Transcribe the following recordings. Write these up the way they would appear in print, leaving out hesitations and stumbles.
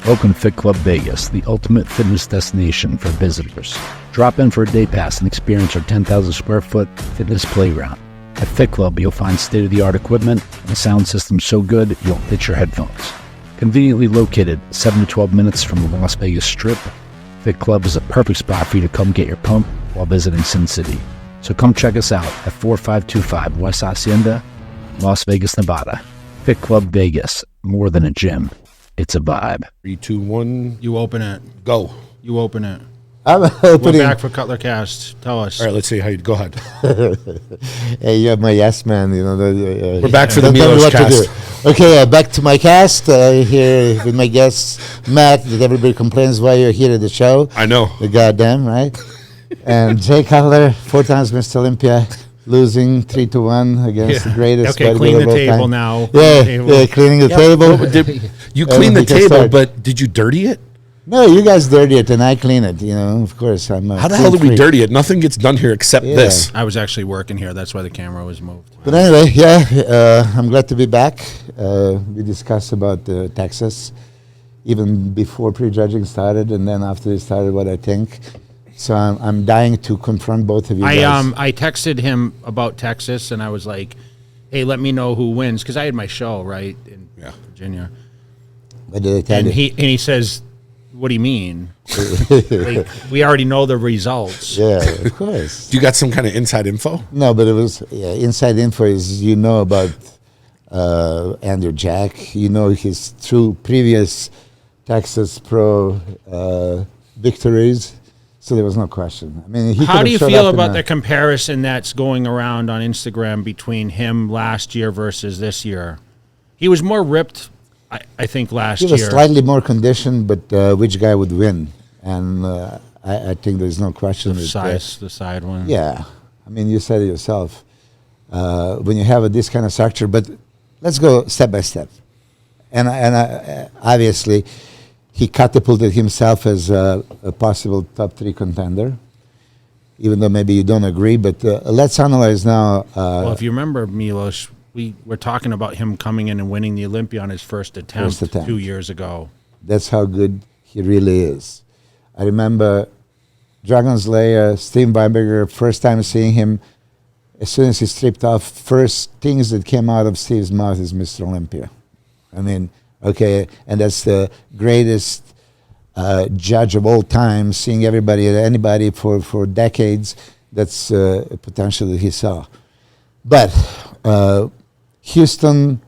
Welcome to Fit Club Vegas, the ultimate fitness destination for visitors. Drop in for a day pass and experience our 10,000 square foot fitness playground. At Fit Club, you'll find state-of-the-art equipment and a sound system so good you'll pitch your headphones. Conveniently located 7 to 12 minutes from the Las Vegas Strip, Fit Club is a perfect spot for you to come get your pump while visiting Sin City. So come check us out at 4525 West Hacienda, Las Vegas, Nevada. Fit Club Vegas, more than a gym. It's a vibe. 3, 2, 1. You open it. Go. You open it. I'm We're opening. back for Cutler Cast. Tell us. All right, let's see how you go ahead. Hey, you're my yes man. You know. We're back for the don't tell me Milos what to cast. do. Okay, back to my cast here with my guest Matt. That everybody complains why you're here at the show. I know. The goddamn right. And Jay Cutler, 4 times Mr. Olympia, losing 3-1 against the greatest. Okay, clean bodybuilder the of all table time. now. Yeah, cleaning the table. You cleaned the we can table, start. but did you dirty it? No, you guys dirty it and I clean it. You know, of course. I'm. How the hell did we dirty it? Nothing gets done here except Yeah. this. I was actually working here. That's why the camera was moved. But anyway, yeah, I'm glad to be back. We discussed about Texas, even before prejudging started, and then after it started, what I think. So I'm dying to confront both of you guys. I texted him about Texas, and I was like, "Hey, let me know who wins," because I had my show right in Virginia. What did I tell And you? he says, "What do you mean? Like, we already know the results." Yeah, of course. You got some kind of inside info? No, but it was inside info is about Andrew Jack. You know his two previous Texas Pro victories. So there was no question. I mean, How do you feel about the comparison that's going around on Instagram between him last year versus this year? He was more ripped, I think, last He year. was slightly more conditioned, but which guy would win? And I think there's no question. The side one. Yeah. I mean, you said it yourself. When you have this kind of structure, but let's go step by step. And obviously, he catapulted himself as a possible top 3 contender, even though maybe you don't agree. But let's analyze now. Well, if you remember, Milos, we were talking about him coming in and winning the Olympia on his first attempt 2 years ago. That's how good he really is. I remember Dragon's Lair, Steve Weinberger, first time seeing him, as soon as he stripped off, first things that came out of Steve's mouth is Mr. Olympia. I mean, okay, and that's the greatest judge of all time, seeing anybody for decades. That's a potential that he saw. But Houston,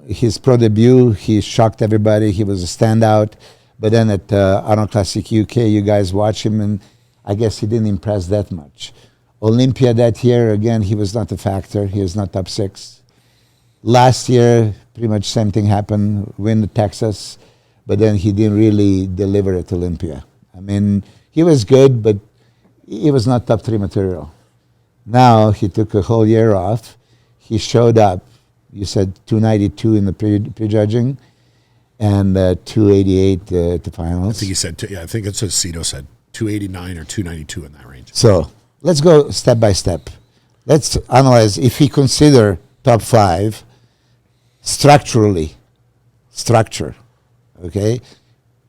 his pro debut, he shocked everybody. He was a standout. But then at Arnold Classic UK, you guys watch him, and I guess he didn't impress that much. Olympia that year, again, he was not a factor. He was not top 6. Last year, pretty much same thing happened, win Texas, but then he didn't really deliver at Olympia. I mean, he was good, but he was not top 3 material. Now he took a whole year off. He showed up. You said 292 in the prejudging, and 288 at the finals. I think he said, I think it's what Cito said, 289 or 292 in that range. So let's go step by step. Let's analyze if he consider top 5 structure, okay?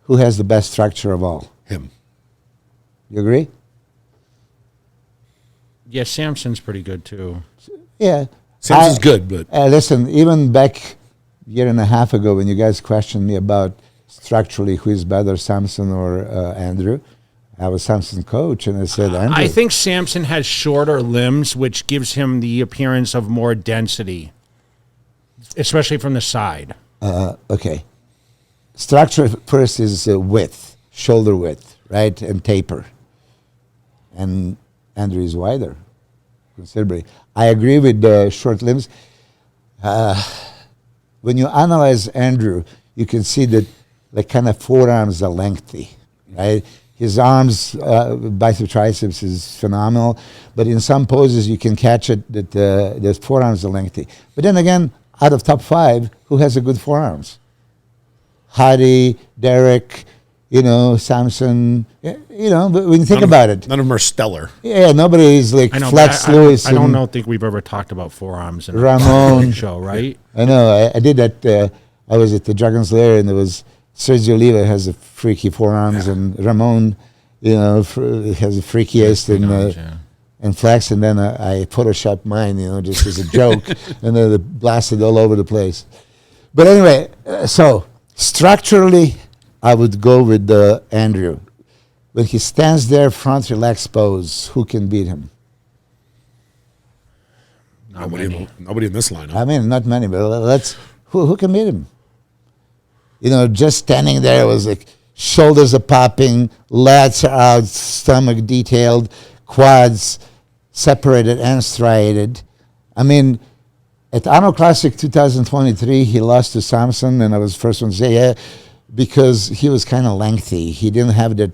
Who has the best structure of all? Him. You agree? Yeah, Samson's pretty good, too. Yeah. Samson's good, but... listen, even back a year and a half ago when you guys questioned me about structurally who is better, Samson or Andrew, I was Samson's coach, and I said Andrew. I think Samson has shorter limbs, which gives him the appearance of more density, especially from the side. Okay. Structure first is width, shoulder width, right, and taper. And Andrew is wider, considerably. I agree with the short limbs. When you analyze Andrew, you can see that the kind of forearms are lengthy, right? His arms, bicep triceps is phenomenal, but in some poses you can catch it that the forearms are lengthy. But then again, out of top 5, who has a good forearms? Hadi, Derek, Samson, but when you think about it. None of them are stellar. Yeah, nobody is like Flex Lewis. I don't think we've ever talked about forearms in Ramon a show, right? I know. I did that. I was at the Dragon's Lair, and there was Sergio Oliva has a freaky forearms, and Ramon, has a freakiest and flex. And then I photoshopped mine, just as a joke, and then it blasted all over the place. But anyway, so structurally, I would go with Andrew. When he stands there, front relaxed pose, who can beat him? Nobody in this lineup. I mean, not many, but who can beat him? Just standing there was like shoulders are popping, lats are out, stomach detailed, quads separated and striated. I mean, at Arnold Classic 2023, he lost to Samson, and I was the first one to say, yeah, because he was kind of lengthy. He didn't have that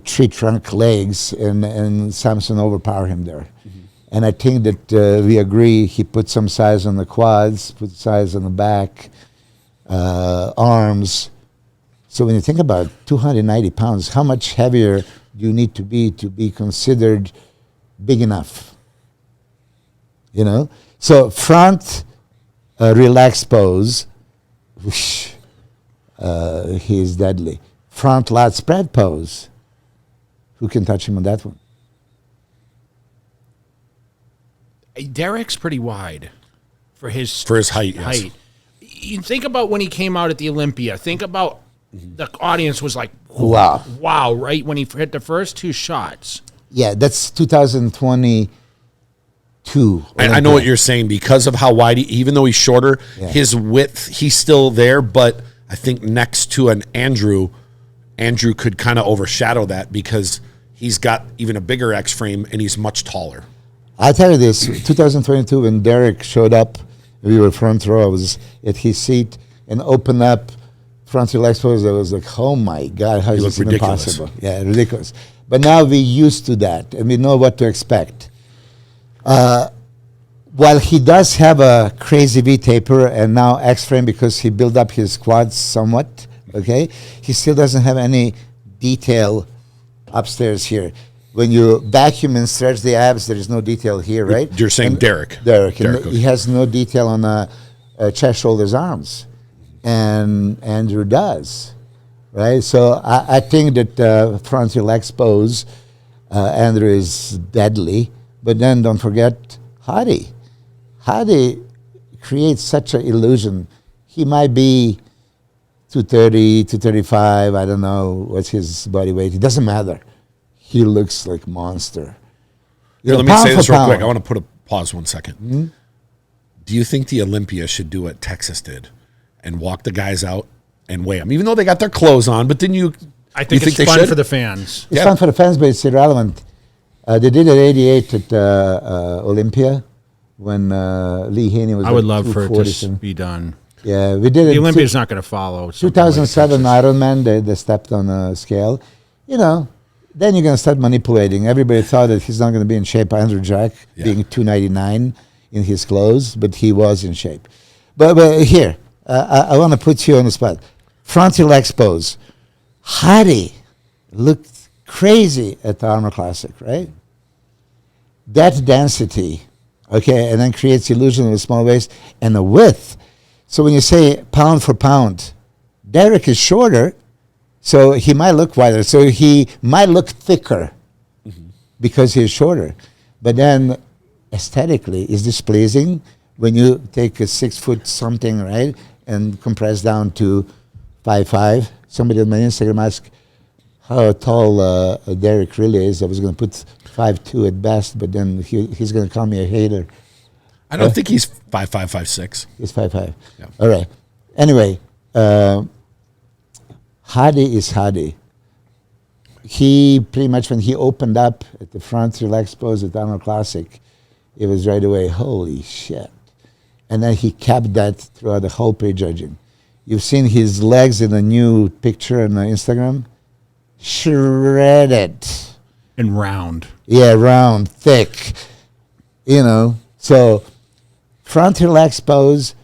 tree trunk legs, and Samson overpowered him there. Mm-hmm. And I think that we agree he put some size on the quads, put size on the back, arms. So when you think about 290 pounds, how much heavier do you need to be considered big enough? So front relaxed pose, whoosh, he's deadly. Front lat spread pose, who can touch him on that one? Derek's pretty wide for his height. Yes. You think about when he came out at the Olympia. Think about the audience was like, wow, right? When he hit the first two shots. Yeah, that's 2022. I know what you're saying because of how wide, even though he's shorter, his width, he's still there. But I think next to an Andrew could kind of overshadow that because he's got even a bigger X frame and he's much taller. I'll tell you this, 2022, when Derek showed up, we were front row, I was at his seat, and opened up front relax pose, I was like, oh my God, how is this even possible? Yeah, ridiculous. But now we're used to that, and we know what to expect. While he does have a crazy V-taper and now X-frame because he built up his quads somewhat, okay, he still doesn't have any detail upstairs here. When you vacuum and stretch the abs, there is no detail here, right? You're saying Derek. Derek. He has no detail on chest, shoulders, arms. And Andrew does, right? So I think that front relaxed pose, Andrew is deadly. But then don't forget Hadi. Hadi creates such an illusion. He might be 230, 235, I don't know what's his body weight. It doesn't matter. He looks like monster. Here, let me say this real quick. I want to put a pause 1 second. Mm-hmm. Do you think the Olympia should do what Texas did and walk the guys out and weigh them, even though they got their clothes on? But then I think it's fun for the fans. It's fun for the fans, but it's irrelevant. They did it at 88 at Olympia when Lee Haney was. I would love for it to be done. Yeah, we did it. The Olympia's not going to follow. 2007 Ironman, they stepped on a scale. Then you're going to start manipulating. Everybody thought that he's not going to be in shape. Andrew Jack being 299 in his clothes, but he was in shape. But here, I want to put you on the spot. Front relaxed pose. Hadi looked crazy at the Arnold Classic, right? That density, okay, and then creates illusion of a small waist and a width. So when you say pound for pound, Derek is shorter, so he might look wider. So he might look thicker because he's shorter. But then aesthetically, is this pleasing when you take a 6 foot something, right, and compress down to 5'5"? Somebody on my Instagram asked how tall Derek really is. I was going to put 5'2" at best, but then he's going to call me a hater. I don't think he's 5'5", 5'6". He's 5'5". Yeah. All right. Anyway, Hadi is Hadi. He pretty much, when he opened up at the front relaxed pose at Arnold Classic, it was right away, holy shit. And then he kept that throughout the whole prejudging. You've seen his legs in a new picture on Instagram? Shredded. And round. Yeah, round, thick. So front relaxed pose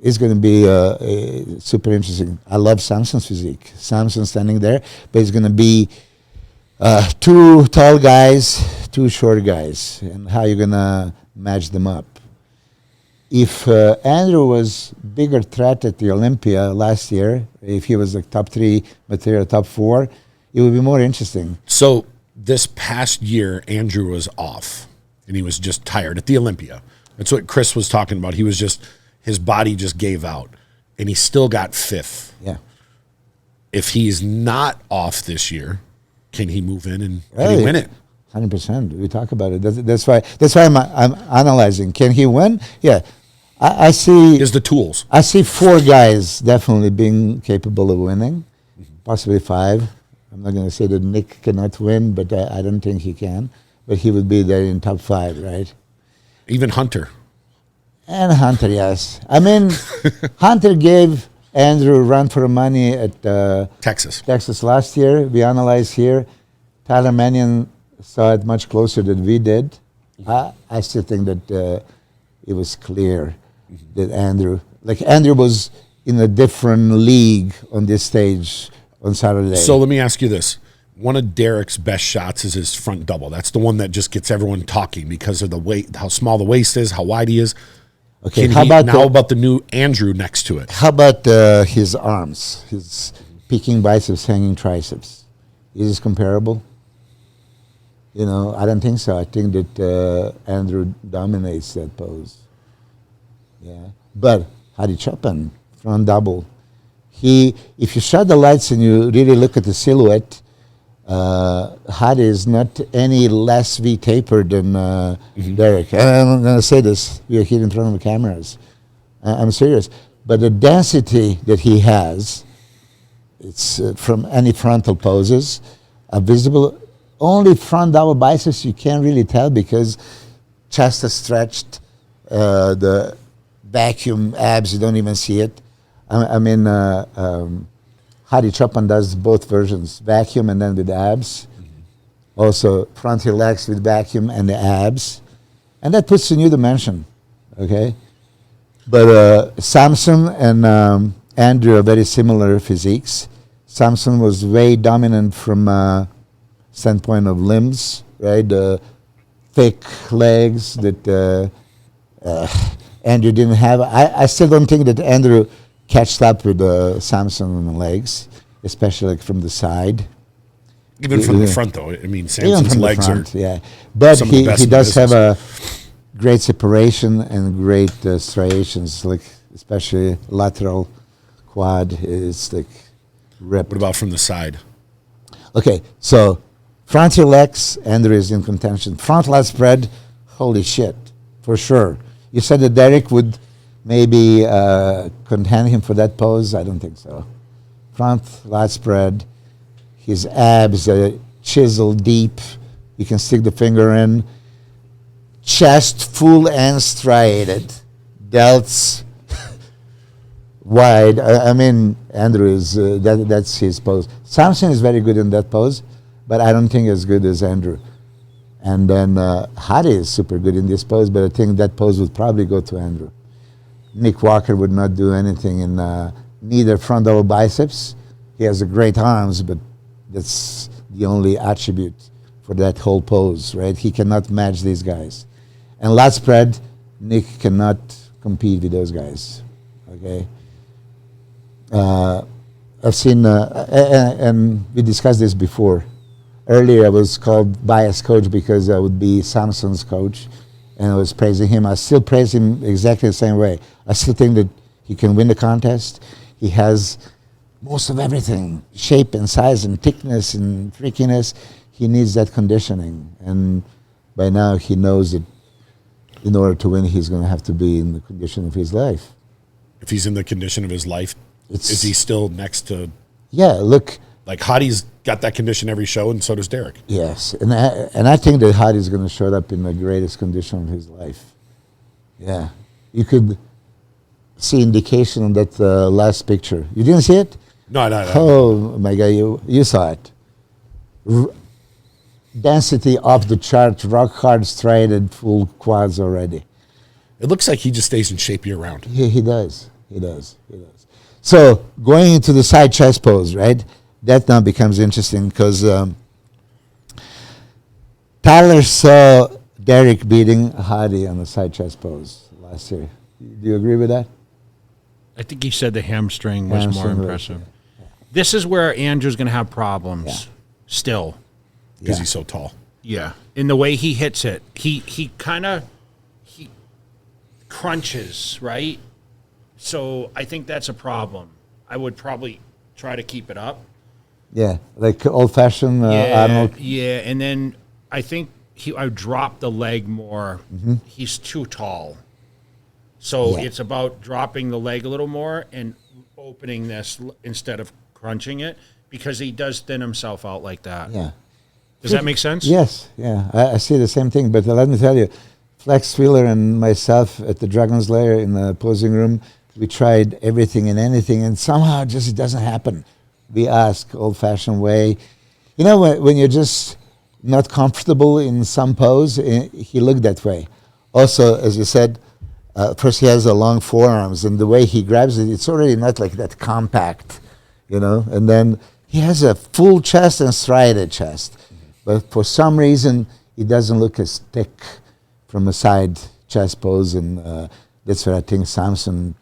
is going to be super interesting. I love Samson's physique. Samson standing there, but it's going to be 2 tall guys, 2 short guys, and how you're going to match them up. if Andrew was bigger threat at the Olympia last year, if he was like top 3 material, top 4, it would be more interesting. So this past year, Andrew was off, and he was just tired at the Olympia. That's what Chris was talking about. He was just, his body just gave out, and he still got 5th. Yeah. If he's not off this year, can he move in and can he win it? 100%. We talk about it. That's why I'm analyzing. Can he win? Yeah. I see. Is the tools. I see 4 guys definitely being capable of winning, possibly 5. I'm not going to say that Nick cannot win, but I don't think he can. But he would be there in top 5, right? Even Hunter. And Hunter, yes. I mean, Hunter gave Andrew a run for money at Texas last year. We analyzed here. Tyler Mannion saw it much closer than we did. I still think that it was clear that Andrew was in a different league on this stage on Saturday. So let me ask you this. One of Derek's best shots is his front double. That's the one that just gets everyone talking because of the weight, how small the waist is, how wide he is. Okay, how about the new Andrew next to it? How about his arms, his peaking biceps, hanging triceps? Is this comparable? I don't think so. I think that Andrew dominates that pose. Yeah, but Hadi Choopan, front double. If you shut the lights and you really look at the silhouette, Hadi is not any less V-tapered than Derek. And I'm going to say this. We are here in front of the cameras. I'm serious. But the density that he has, it's from any frontal poses, are visible. Only front double biceps you can't really tell because chest is stretched. The vacuum abs, you don't even see it. Hadi Choopan does both versions, vacuum and then with abs. Also, frontal legs with vacuum and the abs. And that puts a new dimension, okay? But Samson and Andrew are very similar physiques. Samson was way dominant from standpoint of limbs, right? Thick legs that Andrew didn't have. I still don't think that Andrew catched up with Samson on the legs, especially from the side. Even from the front, though. I mean, Samson's legs are yeah. But he does have a great separation and great striations, like especially lateral quad is like ripped. What about from the side? Okay, so frontal legs, Andrew is in contention. Front lat spread, holy shit, for sure. You said that Derek would maybe contend him for that pose. I don't think so. Front lat spread, his abs are chiseled deep. You can stick the finger in. Chest full and striated. Delts wide. Andrew is that's his pose. Samson is very good in that pose, but I don't think as good as Andrew. And then Hadi is super good in this pose, but I think that pose would probably go to Andrew. Nick Walker would not do anything in neither front double biceps. He has a great arms, but that's the only attribute for that whole pose, right? He cannot match these guys. And lat spread, Nick cannot compete with those guys, okay? I've seen, and we discussed this before. Earlier I was called bias coach because I would be Samson's coach, and I was praising him. I still praise him exactly the same way. I still think that he can win the contest. He has most of everything, shape and size and thickness and freakiness. He needs that conditioning. And by now he knows that in order to win, he's going to have to be in the condition of his life. If he's in the condition of his life, is he still next to... Yeah, look... Like Hadi's got that condition every show, and so does Derek. Yes, and I think that Hadi's going to show up in the greatest condition of his life. Yeah, you could see indication on that last picture. You didn't see it? No. Oh my God, you saw it. Density off the chart, rock hard, striated, full quads already. It looks like he just stays in shape year round. He does. So going into the side chest pose, right? That now becomes interesting because Tyler saw Derek beating Hadi on the side chest pose last year. Do you agree with that? I think he said the hamstring was more Hamstring was- impressive. This is where Andrew's going to have problems Yeah. still. Because Yeah. he's so tall. Yeah, in the way he hits it, he crunches, right? So I think that's a problem. I would probably try to keep it up. Yeah, like old-fashioned Arnold. Yeah, and then I think I would drop the leg more. He's too tall, so Yeah. it's about dropping the leg a little more and opening this instead of crunching it, because he does thin himself out like that. Yeah. Does that make sense? Yes, yeah, I see the same thing. But let me tell you, Flex Wheeler and myself at the Dragon's Lair in the posing room, we tried everything and anything, and somehow just it doesn't happen. We ask old-fashioned way. You know, when you're just not comfortable in some pose, he looked that way. Also, as you said, first he has the long forearms, and the way he grabs it, it's already not like that compact, you know. And then he has a full chest and striated chest. But for some reason, it doesn't look as thick from a side chest pose, and that's where I think Samson,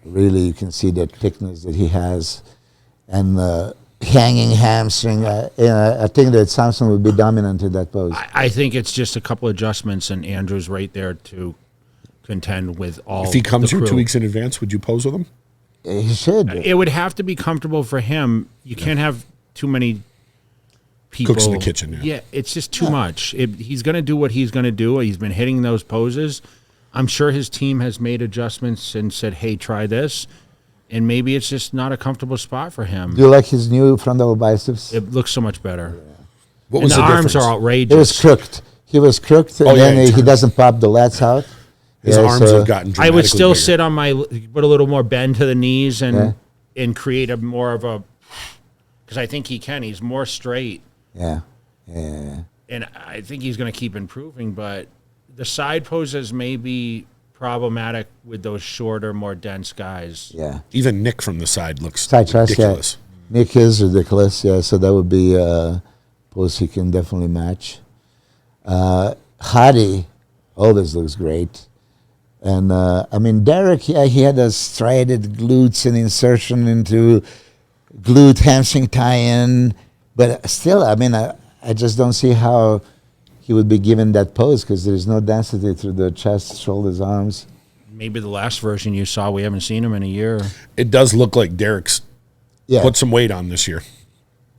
really, you can see the thickness that he has. And hanging hamstring, I think that Samson would be dominant in that pose. I think it's just a couple adjustments, and Andrew's right there to contend with all. If he comes the here 2 crew. weeks in advance, would you pose with him? He should. It would have to be comfortable for him. You can't have too many people. Cooks in the kitchen, yeah. It's just too much. He's going to do what he's going to do. He's been hitting those poses. I'm sure his team has made adjustments and said, hey, try this. And maybe it's just not a comfortable spot for him. Do you like his new front double biceps? It looks so much better. What And was the arms difference? are It outrageous. was crooked. He was crooked, and Oh, yeah, then he he turned. doesn't pop the lats out. His Yeah, arms so- have gotten I dramatically would still bigger. sit on put a little more bend to the knees and create a more of a, because I think he can. He's more straight. Yeah. And I think he's going to keep improving, but the side poses may be problematic with those shorter, more dense guys. Yeah. Even Nick from the side looks Side chest, ridiculous. yeah. Nick is ridiculous, yeah. So that would be a pose he can definitely match. Hadi always looks great. And, I mean, Derek, yeah, he had a striated glutes and insertion into glute hamstring tie-in. But still, I mean, I just don't see how he would be given that pose because there's no density through the chest, shoulders, arms. Maybe the last version you saw, we haven't seen him in a year. It does look like Derek's Yeah. put some weight on this year.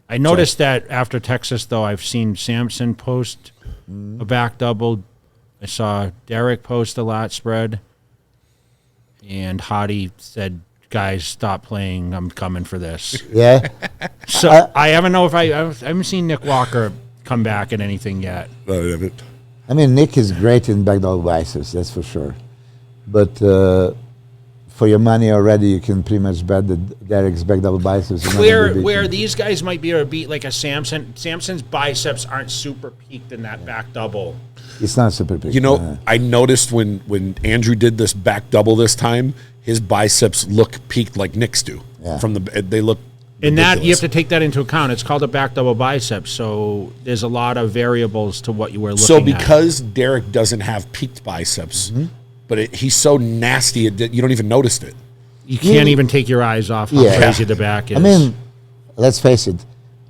I noticed that after Texas, though, I've seen Samson post a back double. I saw Derek post a lat spread. And Hadi said, guys, stop playing. I'm coming for this. Yeah. So I haven't seen Nick Walker come back at anything yet. I mean, Nick is great in back double biceps, that's for sure. But for your money already, you can pretty much bet that Derek's back double biceps is not gonna be beaten. Where these guys might be able to beat like a Samson. Samson's biceps aren't super peaked in that back double. It's not super big. You know, I noticed when Andrew did this back double this time, his biceps look peaked like Nick's do. Yeah. They look And that you have ridiculous. to take that into account. It's called a back double bicep, so there's a lot of variables to what you were looking So at. because Derek doesn't have peaked biceps, but he's so nasty, you don't even notice it. You can't even take your eyes off how Yeah. crazy the back is. I mean, let's face it,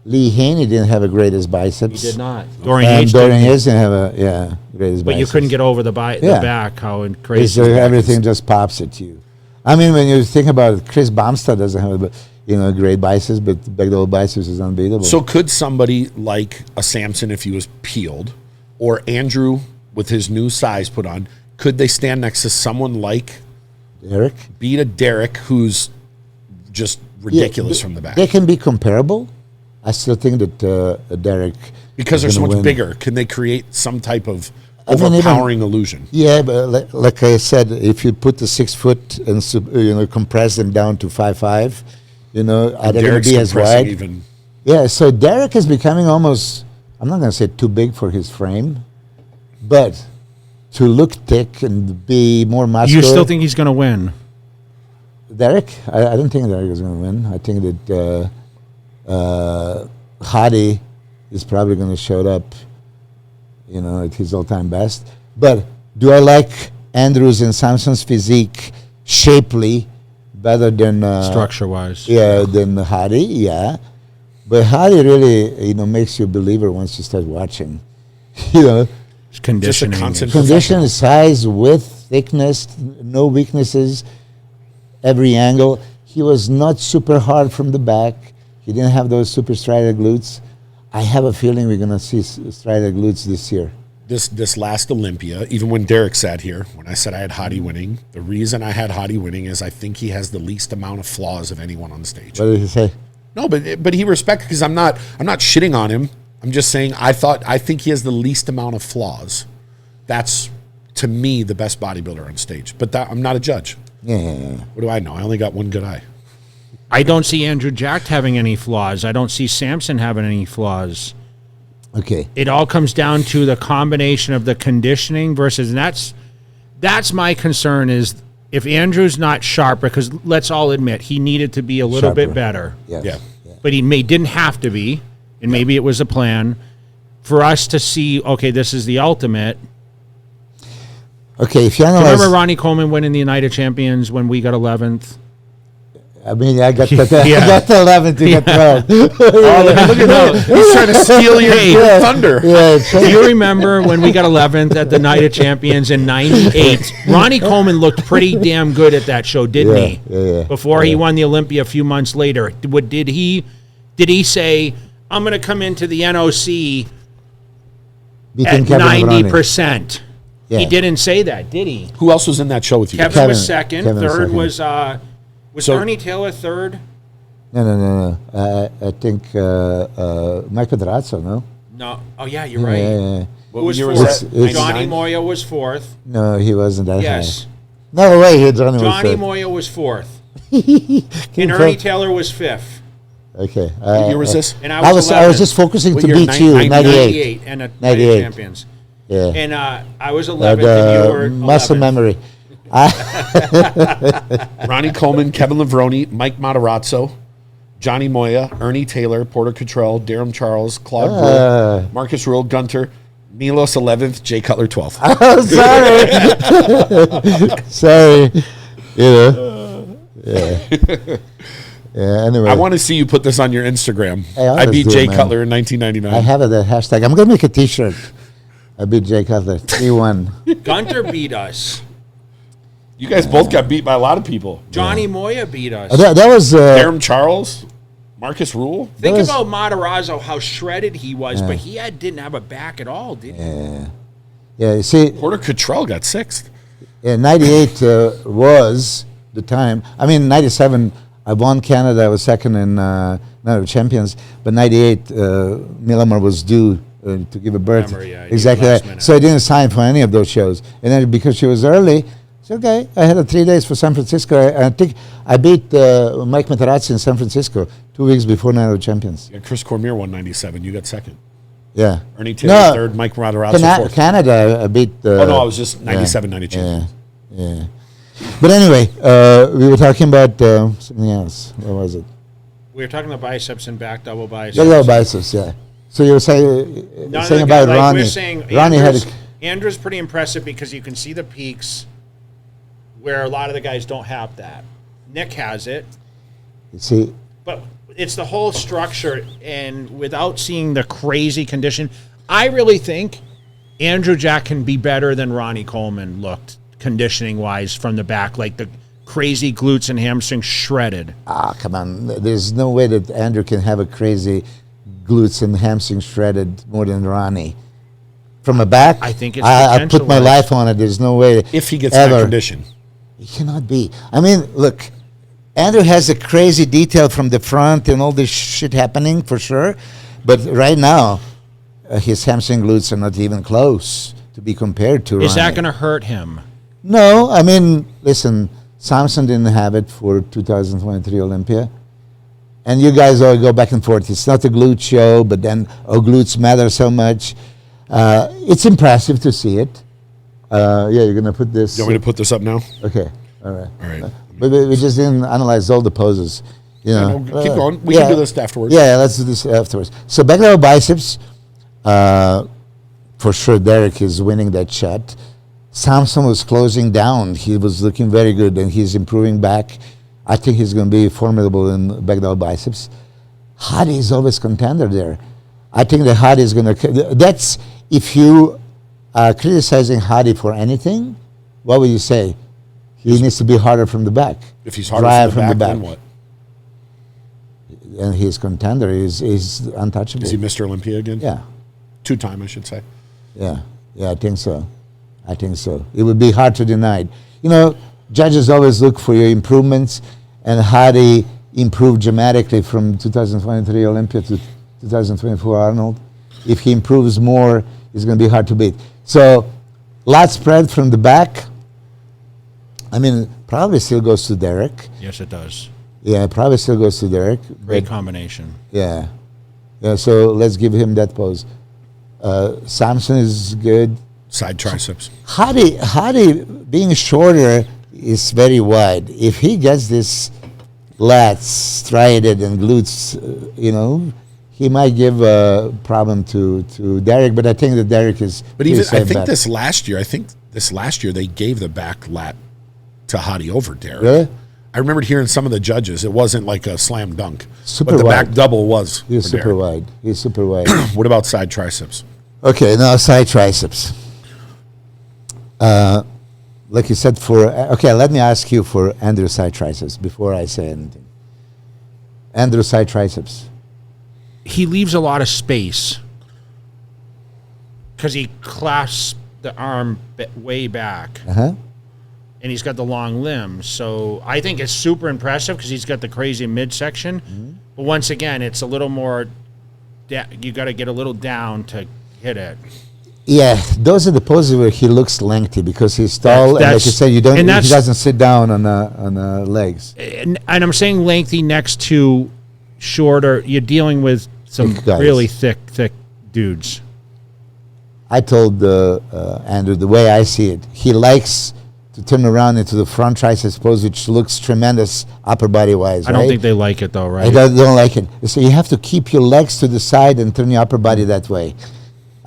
Lee Haney didn't have a greatest biceps. he did not. Dorian And Yates Dorian did, Yates didn't have a greatest but biceps. you couldn't get over the Yeah. back. How It's crazy! just the back everything is. just pops at you. I mean, when you think about it, Chris Bumstead doesn't have great biceps, but back double biceps is unbeatable. So could somebody like a Samson, if he was peeled, or Andrew with his new size put on, could they stand next to someone like Derek, beat a Derek who's just ridiculous from the back? They can be comparable. I still think that Derek Because they're is so gonna much win. bigger. Can they create some type of I mean, even- overpowering illusion? Yeah, but like I said, if you put the 6 foot and compress them down to 5'5", are they going to Derek's be as compressing wide? even. Yeah, so Derek is becoming almost, I'm not going to say too big for his frame, but to look thick and be more muscular. You still think he's going to win? Derek? I don't think Derek is going to win. I think that Hadi is probably going to show up, at his all-time best. But do I like Andrews and Samson's physique shapely better than Structure-wise. Yeah, than Hadi. Yeah, but Hadi really makes you a believer once you start watching. It's conditioning. Condition, size, width, thickness, no weaknesses, every angle. He was not super hard from the back. He didn't have those super striated glutes. I have a feeling we're going to see striated glutes this year. This last Olympia, even when Derek sat here, when I said I had Hadi winning, the reason I had Hadi winning is I think he has the least amount of flaws of anyone on stage. What did he say? No, but he respected, because I'm not shitting on him. I'm just saying I think he has the least amount of flaws. That's, to me, the best bodybuilder on stage. But I'm not a judge. Yeah. What do I know? I only got one good eye. I don't see Andrew Jack having any flaws. I don't see Samson having any flaws. Okay. It all comes down to the combination of the conditioning versus, and that's my concern, is if Andrew's not sharper, because let's all admit he needed to be a little bit better. Yes. Yeah. But he didn't have to be, and maybe it was a plan for us to see, okay, this is the ultimate. Okay, if you Do you analyze... remember Ronnie Coleman winning the United Champions when we got 11th? I mean, I got the Yeah. I got the 11 to get 12. Look at that. He's trying to steal your thunder. Yeah, Do you remember when we got 11th at the Night of Champions in '98? Ronnie Coleman looked pretty damn good at that show, didn't he? Yeah. Before he won the Olympia a few months later, did he say, "I'm going to come into the NOC at 90%"? Yeah. He didn't say that, did he? Who else was in that show with you? Kevin was second. Kevin was Third second. was So- Ernie Taylor third? No. I think Mike Pedrazzo, no? No. Oh yeah, you're right. Yeah. Who was year was fourth? that? Johnny 99? Moya was fourth. No, he wasn't that Yes. high. No way, Johnny was Johnny third. Moya was fourth. Came And from- Ernie Taylor was fifth. Okay. What year was this? And I was 11th. just focusing What to year? beat you, 98. 98 and a 98. champions. Yeah. And I was 11th and you were muscle 11th. memory. Ronnie Coleman, Kevin Lavroni, Mike Matarazzo, Johnny Moya, Ernie Taylor, Porter Cottrell, Durham Charles, Claude Gould, Marcus Rule, Gunter, Milos 11th, Jay Cutler 12th. Oh, sorry. Sorry. Yeah. Yeah, anyway. I want to see you put this on your Instagram. Hey, I beat do it, Jay man. Cutler in 1999. I have that hashtag. I'm going to make a T-shirt. I beat Jay Cutler 3-1. Gunter beat us. You guys both got beat by a lot of people. Johnny Moya beat us. That was Durham Charles, Marcus Rule. Think was- about Matarazzo, how shredded he was, but he didn't have a back at all, did he? yeah. You see, Porter Cottrell got sixth. 98 was the time. I mean, 97. I won Canada. I was second in Night of Champions. But 98, Millamar was due to give a birth. Remember, yeah, Exactly. last Right. minute. So I didn't sign for any of those shows. And then because she was early, it's okay. I had 3 days for San Francisco. I think I beat Mike Materazzi in San Francisco 2 weeks before Night of Champions. Yeah, Chris Cormier won 97. You got second. Yeah. Ernie Taylor third, Mike Matarazzo fourth. Canada, I beat. Oh, no, I was just 97, 90 champions. Yeah. But anyway, we were talking about something else. What was it? We were talking about biceps and back double biceps. Little biceps, yeah. So you were saying None of saying the guys- about like Ronnie. We're saying Ronnie had Andrew's pretty impressive because you can see the peaks where a lot of the guys don't have that. Nick has it, see. but it's the whole structure, and without seeing the crazy condition, I really think Andrew Jack can be better than Ronnie Coleman looked conditioning-wise from the back, like the crazy glutes and hamstrings shredded. Come on. There's no way that Andrew can have a crazy glutes and hamstrings shredded more than Ronnie. From the back, I think it's I put my potential-wise. life on it. There's no way. If he gets ever. that condition. It cannot be. I mean, look, Andrew has a crazy detail from the front and all this shit happening for sure. But right now, his hamstring glutes are not even close to be compared to Is Ronnie. that going to hurt him? No, I mean, listen, Samson didn't have it for 2023 Olympia. And you guys all go back and forth. It's not a glute show, but then, glutes matter so much. It's impressive to see it. Yeah, you're going to put this. You want me to put this up now? Okay, all right. All right. But we just didn't analyze all the poses. You know. No, keep going. We can do this afterwards. Yeah, let's do this afterwards. So back to biceps. For sure, Derek is winning that shot. Samson was closing down. He was looking very good, and he's improving back. I think he's going to be formidable in back double biceps. Hadi is always contender there. I think that Hadi is going to... That's... If you are criticizing Hadi for anything, what would you say? He needs to be harder from the back. If he's harder from the back, then what? And he's contender. He's untouchable. Is he Mr. Olympia again? Yeah. 2-time, I should say. Yeah. Yeah, I think so. It would be hard to deny. You know, judges always look for your improvements, and Hadi improved dramatically from 2023 Olympia to 2024 Arnold. If he improves more, it's going to be hard to beat. So, lat spread from the back. I mean, probably still goes to Derek. Yes, it does. Yeah, probably still goes to Derek. Great combination. Yeah. Yeah, so let's give him that pose. Samson is good. Side triceps. Hadi being shorter is very wide. If he gets this lats striated and glutes, he might give a problem to Derek, but I think that Derek is... But even I think this last year they gave the back lat to Hadi over Derek. Really? I remembered hearing some of the judges. It wasn't like a slam dunk. Super but the wide. back double was. He's super wide. He's super wide. What about side triceps? Okay, now side triceps. Like you said, let me ask you for Andrew side triceps before I say anything. Andrew side triceps. He leaves a lot of space because he clasps the arm way back. Uh-huh. And he's got the long limbs. So I think it's super impressive because he's got the crazy midsection. Mm-hmm. But once again, it's a little more, you got to get a little down to hit it. Yeah, those are the poses where he looks lengthy because he's tall, and like you said, he doesn't sit down on the legs. And I'm saying lengthy next to shorter. You're dealing with some really thick dudes. I told Andrew the way I see it. He likes to turn around into the front triceps pose, which looks tremendous upper body wise. I don't think they like it though, right? They don't like it. So you have to keep your legs to the side and turn your upper body that way.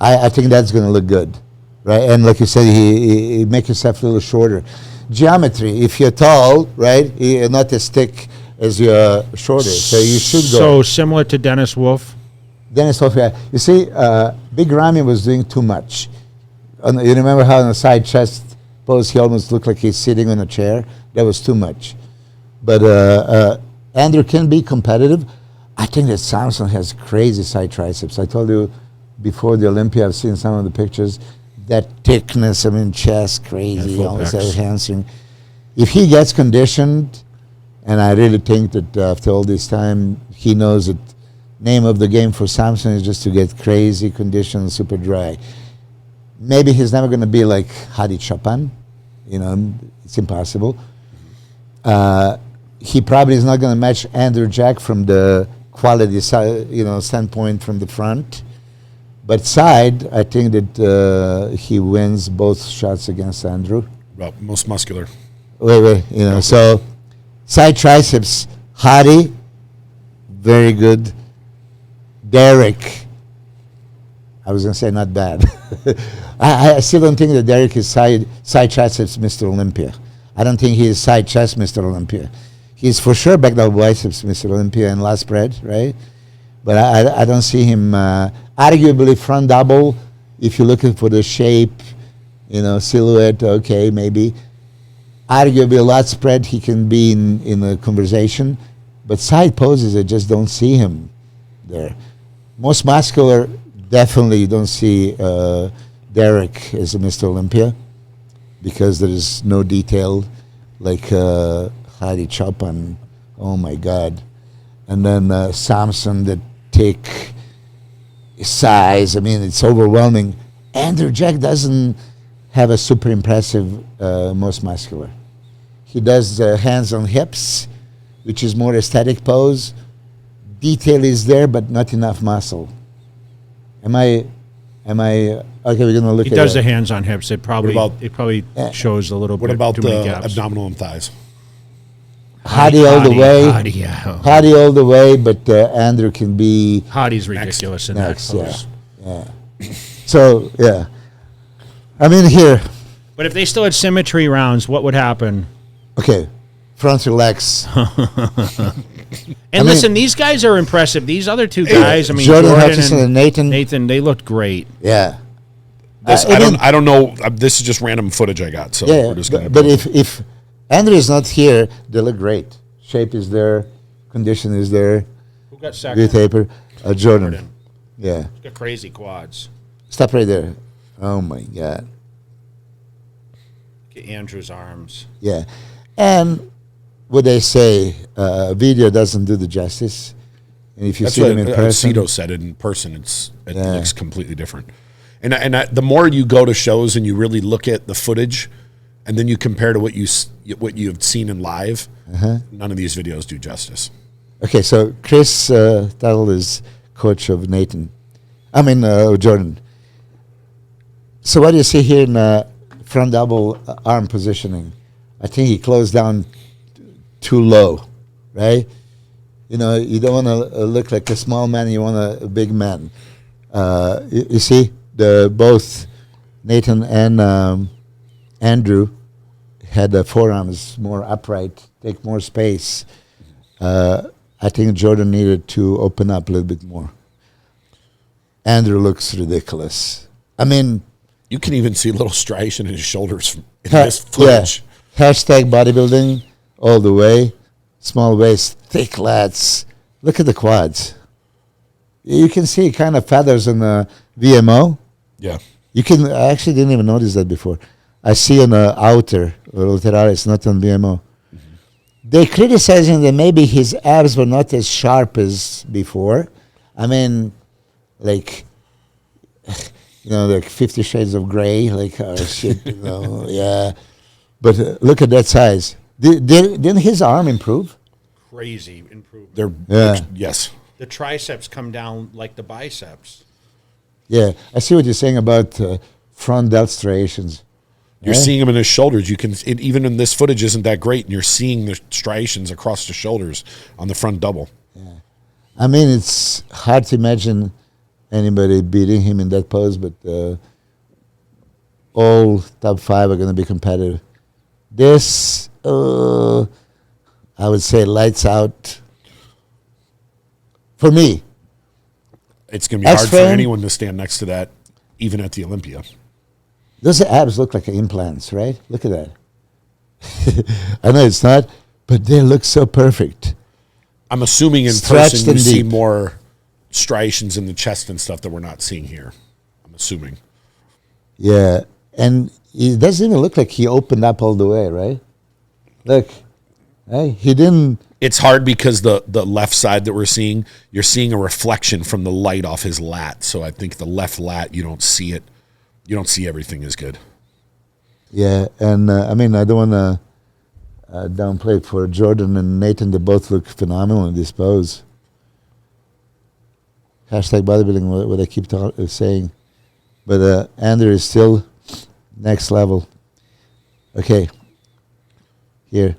I think that's going to look good, right? And like you said, he make yourself a little shorter. Geometry, if you're tall, right, you're not as thick as you're shorter, so you should go. So similar to Dennis Wolf? Dennis Wolf, yeah. You see, Big Ramy was doing too much. You remember how on the side chest pose he almost looked like he's sitting on a chair? That was too much. But Andrew can be competitive. I think that Samson has crazy side triceps. I told you before the Olympia, I've seen some of the pictures. That thickness, chest, crazy, almost a hamstring. If he gets conditioned, and I really think that after all this time, he knows that name of the game for Samson is just to get crazy conditioned, super dry. Maybe he's never going to be like Hadi Choopan. It's impossible. He probably is not going to match Andrew Jack from the quality standpoint from the front. But side, I think that he wins both shots against Andrew. Well, most muscular. Wait, so side triceps, Hadi, very good. Derek, I was going to say not bad. I still don't think that Derek is side triceps Mr. Olympia. I don't think he is side chest Mr. Olympia. He's for sure back double biceps Mr. Olympia and last spread, right? But I don't see him, arguably front double, if you're looking for the shape, silhouette, okay, maybe. Arguably a lot spread, he can be in a conversation. But side poses, I just don't see him there. Most muscular, definitely you don't see Derek as a Mr. Olympia because there is no detail like Hadi Choopan. Oh my God. And then Samson, that thick size, it's overwhelming. Andrew Jack doesn't have a super impressive most muscular. He does hands on hips, which is more aesthetic pose. Detail is there, but not enough muscle. Am I okay? We're gonna look. He does the hands on hips. It probably shows a little bit. What about too many the gaps. abdominal and thighs? Hadi all the way. Hadi all the way, but Andrew can be. Hadi's ridiculous in that pose. Yeah. So yeah, here. But if they still had symmetry rounds, what would happen? Okay, front relax. And listen, these guys are impressive. These other two guys, I mean, Jordan Jordan Hutchison and Nathan, they looked great. Yeah. I don't know. This is just random footage I got. So we're just gonna. But if Andrew is not here, they look great. Shape is there, condition is there. Who got second? Taper, Jordan. Yeah. He's got crazy quads. Stop right there. Oh my God. Get Andrew's arms. Yeah, and what they say, video doesn't do the justice. And if you That's see them in person, Cito said it in person. It looks completely different. And the more you go to shows and you really look at the footage, and then you compare to what you've seen in live, none of these videos do justice. Okay, so Chris Tuttle is coach of Jordan. So what do you see here in front double arm positioning? I think he closed down too low, right? You know, you don't want to look like a small man. You want a big man. You see, both Nathan and Andrew had the forearms more upright, take more space. I think Jordan needed to open up a little bit more. Andrew looks ridiculous. I mean, you can even see a little striation in his shoulders in this footage. Yeah. Hashtag bodybuilding all the way. Small waist, thick lats. Look at the quads. You can see kind of feathers in the VMO. Yeah. I actually didn't even notice that before. I see on the outer, lateralis, not on VMO. They're criticizing that maybe his abs were not as sharp as before. I mean, like, like 50 Shades of Grey, like, shit, yeah. But look at that size. Didn't his arm improve? Crazy improvement. Yes. The triceps come down like the biceps. Yeah, I see what you're saying about front delt striations. You're seeing them in his shoulders. You can even in this footage isn't that great, and you're seeing the striations across the shoulders on the front double. Yeah, I mean it's hard to imagine anybody beating him in that pose, but all top 5 are going to be competitive. This, I would say, lights out. For me, it's going to be hard for anyone to stand next to that, even at the Olympia. Those abs look like implants, right? Look at that. I know it's not, but they look so perfect. I'm assuming in Stretched person you and see deep. more striations in the chest and stuff that we're not seeing here. I'm assuming. Yeah, and it doesn't even look like he opened up all the way, right? Look, hey, he didn't. It's hard because the left side that we're seeing, you're seeing a reflection from the light off his lat. So I think the left lat, you don't see it. You don't see everything as good. Yeah, and I don't want to downplay it for Jordan and Nathan. They both look phenomenal in this pose. Hashtag bodybuilding, what I keep saying. But Andrew is still next level. Okay. Here.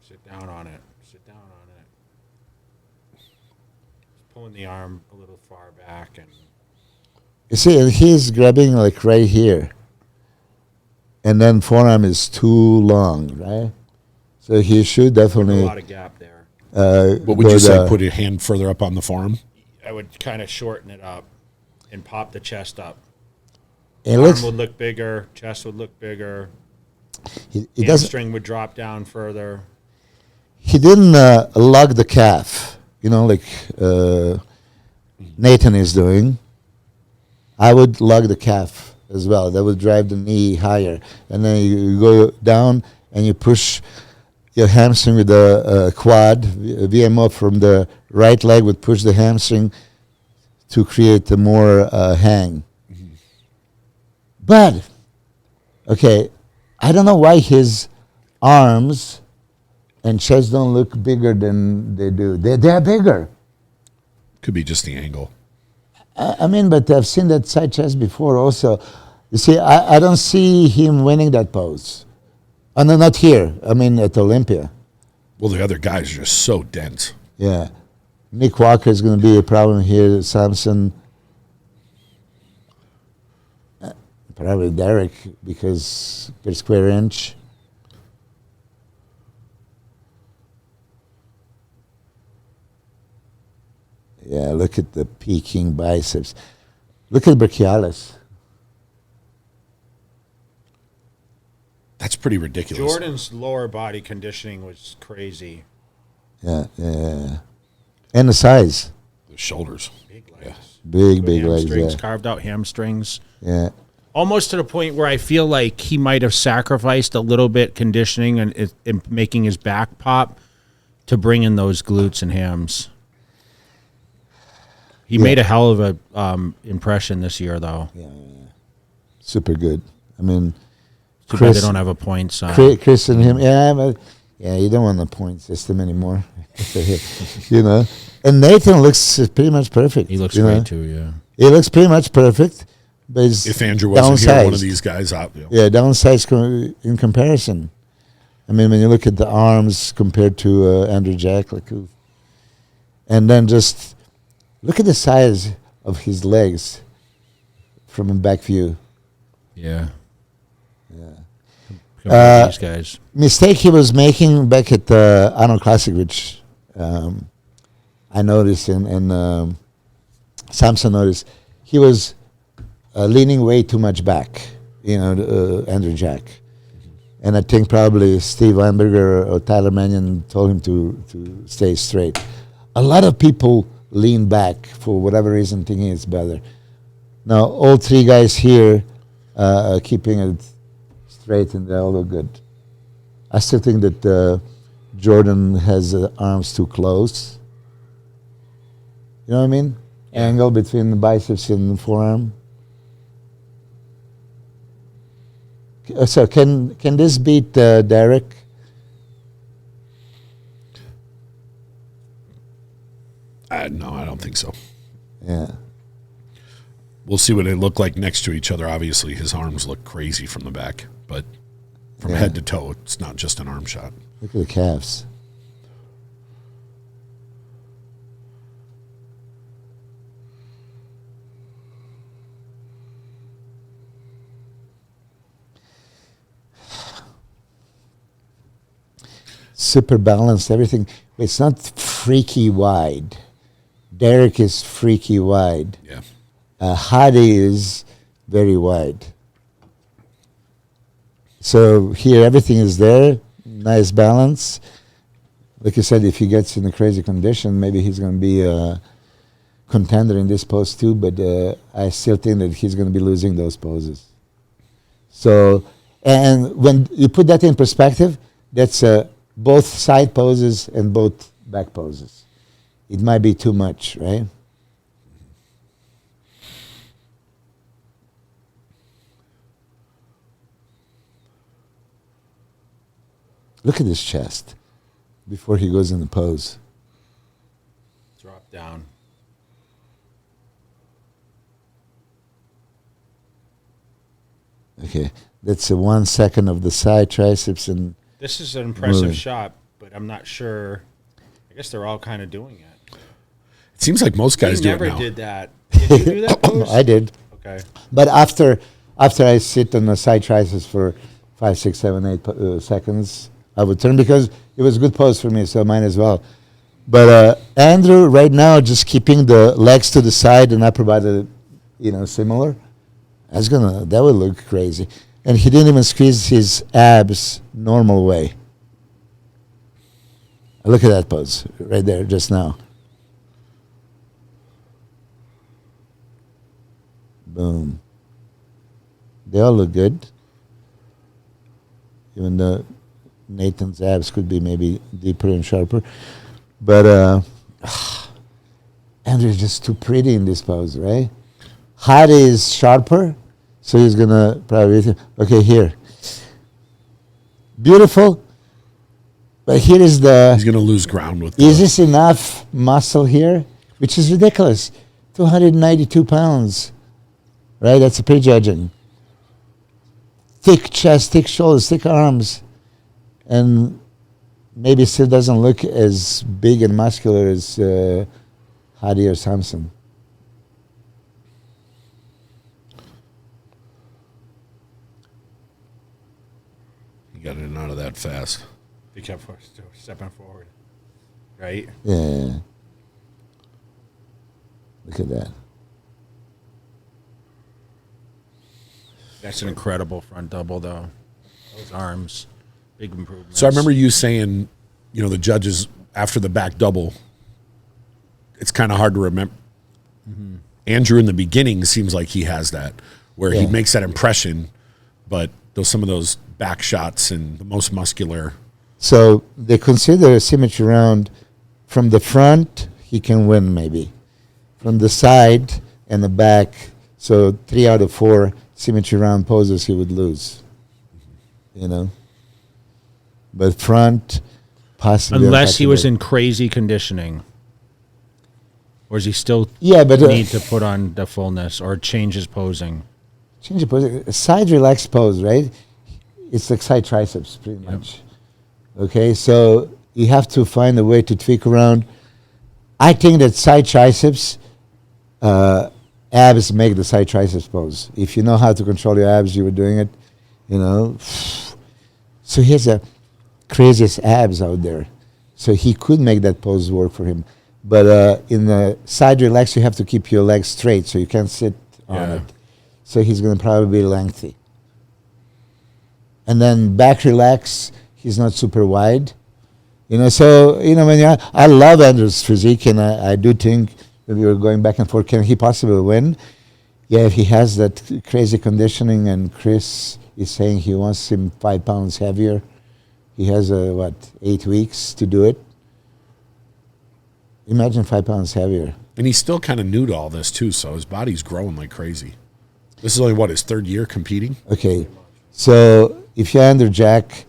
Sit down on it. Just pulling the arm a little far back. And You see, he's grabbing like right here. And then forearm is too long, right? So he should definitely... a lot of gap there. What would you say? Put your hand further up on the forearm? I would kind of shorten it up and pop the chest up. It Arm looks, would look bigger. Chest would look bigger. he doesn't. Hamstring would drop down further. He didn't lug the calf, like Nathan is doing. I would lug the calf as well. That would drive the knee higher. And then you go down and you push your hamstring with the quad. VMO from the right leg would push the hamstring to create a more hang. Mm-hmm. But, okay, I don't know why his arms and chest don't look bigger than they do. They're bigger. Could be just the angle. But I've seen that side chest before also. You see, I don't see him winning that pose. Oh, no, not here. At Olympia. Well, the other guys are just so dense. Yeah. Nick Walker is going to be a problem here. Samson. Probably Derek, because per square inch. Yeah, look at the peaking biceps. Look at brachialis. That's pretty ridiculous. Jordan's lower body conditioning was crazy. Yeah, yeah. And the size. The shoulders. Big legs. Yeah. Big legs. Hamstrings, Yeah. carved out hamstrings. Yeah. Almost to the point where I feel like he might have sacrificed a little bit conditioning and making his back pop to bring in those glutes and hams. He made a hell of a impression this year, though. Yeah. Super good. I mean, Too bad they don't have a points. Chris and him. Yeah, but you don't want the point system anymore. You know. And Nathan looks pretty much perfect. He looks great too. Yeah. He looks pretty much perfect. But If Andrew wasn't here, one of these guys out. Yeah, downsized in comparison. I mean, when you look at the arms compared to Andrew Jack, and then just look at the size of his legs from a back view. Yeah. Yeah. These guys. Mistake he was making back at the Arnold Classic, which I noticed and Samson noticed, he was leaning way too much back, Andrew Jack. And I think probably Steve Lamberger or Tyler Mannion told him to stay straight. A lot of people lean back for whatever reason, thinking it's better. Now, all three guys here are keeping it straight and they all look good. I still think that Jordan has arms too close. You know what I mean? Yeah. Angle between the biceps and the forearm. So can this beat Derek? No, I don't think so. Yeah. We'll see what they look like next to each other. Obviously, his arms look crazy from the back, but from head to toe, it's not just an arm shot. Look at the calves. Super balanced, everything. It's not freaky wide. Derek is freaky wide. Yeah. Hadi is very wide. So here everything is there, nice balance. Like you said, if he gets in a crazy condition, maybe he's going to be a contender in this pose too, but I still think that he's going to be losing those poses. So, and when you put that in perspective, that's both side poses and both back poses. It might be too much, right? Look at his chest before he goes in the pose. Drop down. Okay, that's 1 second of the side triceps and. This is an impressive shot, but I'm not sure. I guess they're all kind of doing it. It seems like most guys do it now. Never did that. Did you do that pose? I did. Okay. But after I sit on the side triceps for 5, 6, 7, 8 seconds, I would turn because it was a good pose for me, so mine as well. But Andrew, right now, just keeping the legs to the side and upper body, similar. That would look crazy. And he didn't even squeeze his abs normal way. Look at that pose right there just now. Boom. They all look good. Even though Nathan's abs could be maybe deeper and sharper. But Andrew's just too pretty in this pose, right? Hadi is sharper. So he's going to probably... Okay, here. Beautiful. But here is the... He's going to lose ground with Is this enough muscle here? Which is ridiculous. 292 pounds. Right? That's a prejudging. Thick chest, thick shoulders, thick arms. And maybe still doesn't look as big and muscular as Hadi or Samson. has. They kept stepping forward, right? Yeah. Look at that. That's an incredible front double, though. Those arms, big improvement. So I remember you saying, the judges after the back double, it's kind of hard to remember. Mm-hmm. Andrew in the beginning seems like he has that, where he makes that impression, but some of those back shots and the most muscular. So they consider a symmetry round from the front, he can win maybe. From the side and the back, so 3 out of 4 symmetry round poses he would lose. But front, possibly. Unless he was in crazy conditioning. Or does he still but need to put on the fullness or change his posing? Change the pose. A side relaxed pose, right? It's like side triceps, pretty much. Okay, so you have to find a way to tweak around. I think that side triceps, abs make the side triceps pose. If you know how to control your abs, you were doing it, So he has the craziest abs out there. So he could make that pose work for him. But in the side relax, you have to keep your legs straight, so you can't sit on it. So he's going to probably be lengthy. And then back relax, he's not super wide. So, I love Andrew's physique, and I do think that we were going back and forth, can he possibly win? Yeah, if he has that crazy conditioning, and Chris is saying he wants him 5 pounds heavier, he has, 8 weeks to do it. Imagine 5 pounds heavier. And he's still kind of new to all this, too, so his body's growing like crazy. This is only, his 3rd year competing? Okay, so if you're under Jack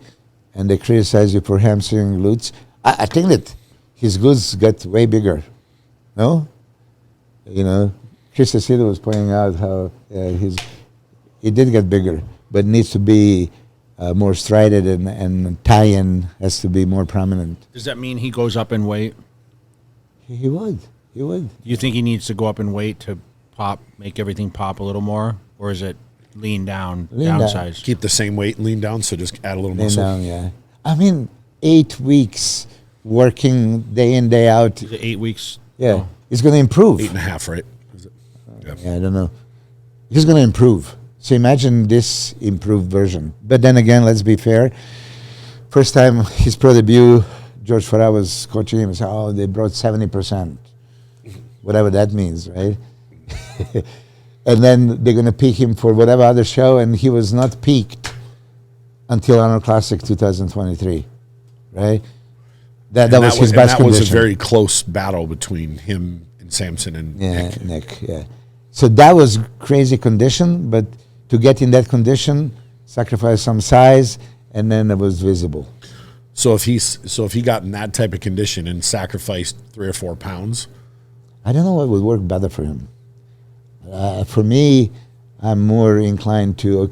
and they criticize you for hamstring glutes, I think that his glutes got way bigger. No? Chris Acida was pointing out how he did get bigger, but needs to be more strided, and tie-in has to be more prominent. Does that mean he goes up in weight? He would. Do you think he needs to go up in weight to make everything pop a little more? Or is it lean down, downsize? Keep the same weight and lean down, so just add a little Lean muscle. down, yeah. I mean, 8 weeks working day in, day out. Is it 8 weeks? Yeah. Oh. He's going to improve. 8.5, right? Is it? Yeah, I don't know. He's going to improve. So imagine this improved version. But then again, let's be fair. First time his pro debut, George Farah was coaching him and said, they brought 70%. Whatever that means, right? And then they're going to peak him for whatever other show, and he was not peaked until Arnold Classic 2023, right? That was his best condition. That was a very close battle between him and Samson and Nick. Yeah. So that was crazy condition, but to get in that condition, sacrifice some size, and then it was visible. So if he got in that type of condition and sacrificed 3 or 4 pounds, I don't know what would work better for him. For me, I'm more inclined to,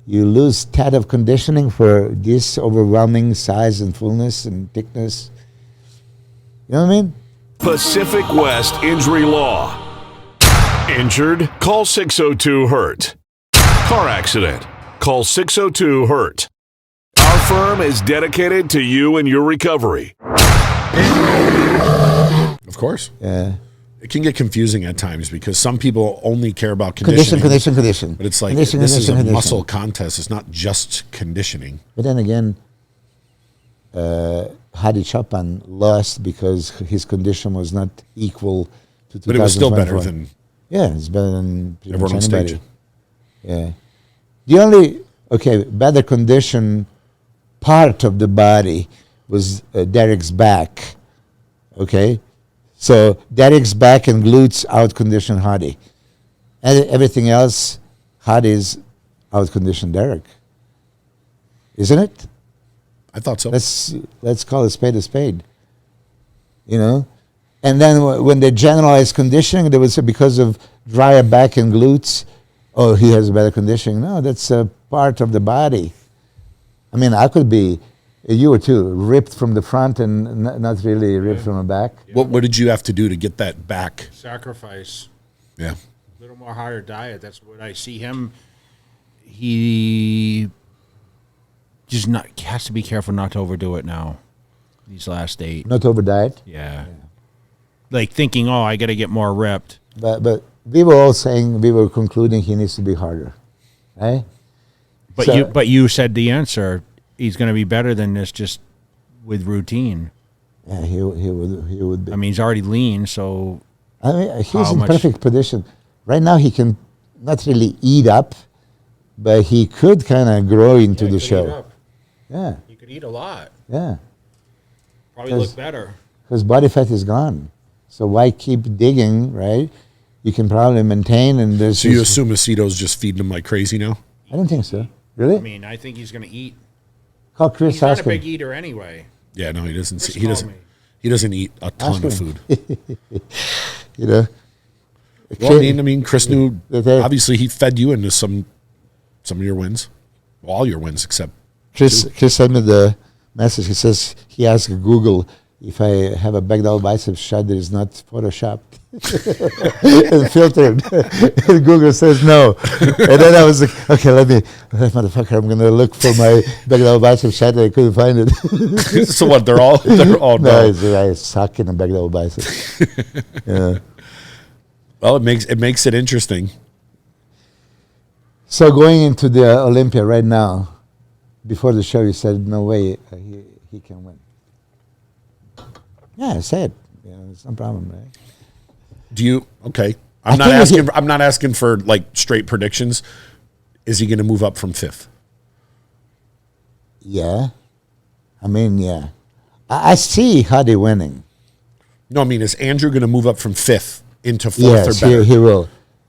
you lose tad of conditioning for this overwhelming size and fullness and thickness. You know what I mean? Pacific West Injury Law. Injured? Call 602-HURT. Car accident? Call 602-HURT. Our firm is dedicated to you and your recovery. of course. Yeah. It can get confusing at times because some people only care about conditioning. Condition. But it's like, this is a muscle contest. It's not just conditioning. But then again, Hadi Choopan lost because his condition was not equal to 2024. But it was still better than... Yeah, it's better than everyone on stage. Yeah. The only, better condition part of the body was Derek's back. Okay? So Derek's back and glutes out-conditioned Hadi. And everything else, Hadi's out-conditioned Derek. Isn't it? I thought so. Let's call a spade. You know? And then when they generalized conditioning, there was because of drier back and glutes, he has better conditioning. No, that's a part of the body. I mean, I could be, you were too, ripped from the front and not really ripped from the back. Yeah. What did you have to do to get that back? Sacrifice. Yeah. A little more harder diet. That's what I see him. He just not has to be careful not to overdo it now. These last 8. Not over diet. Yeah. Like thinking, oh, I got to get more ripped. But we were all saying, we were concluding he needs to be harder, right? But you said the answer. He's going to be better than this just with routine. Yeah, he would be. I mean, he's already lean, so I mean, he's in perfect position. Right now, he can not really eat up, but he could kind of grow into the show. Yeah. He could eat a lot. Yeah. Probably look better. Because body fat is gone. So why keep digging, right? You can probably maintain. And there's So you assume Aceto's just feeding him like crazy now? I don't think so. Really? I mean, I think he's going to eat. Call Chris. He's not a him. big eater anyway. Yeah, no, he doesn't. Chris He doesn't eat a ton of food. You know. Well, I mean, Chris knew. Obviously, he fed you into some of your wins, all your wins except. Chris sent me the message. He says he asked Google if I have a back double bicep shot that is not photoshopped and filtered. And Google says no. And then I was like, okay, motherfucker, I'm gonna look for my back double bicep shot and I couldn't find it. So what? They're all no. I suck in a back double bicep. Yeah. Well, it makes it interesting. So going into the Olympia right now, before the show, you said no way he can win. Yeah, say it. Yeah, it's no problem, right? Do you? Okay. I'm not asking for like straight predictions. Is he going to move up from 5th? Yeah. I mean, yeah. I see Hadi winning. No, I mean, is Andrew going to move up from 5th into 4th yes, or better? He will.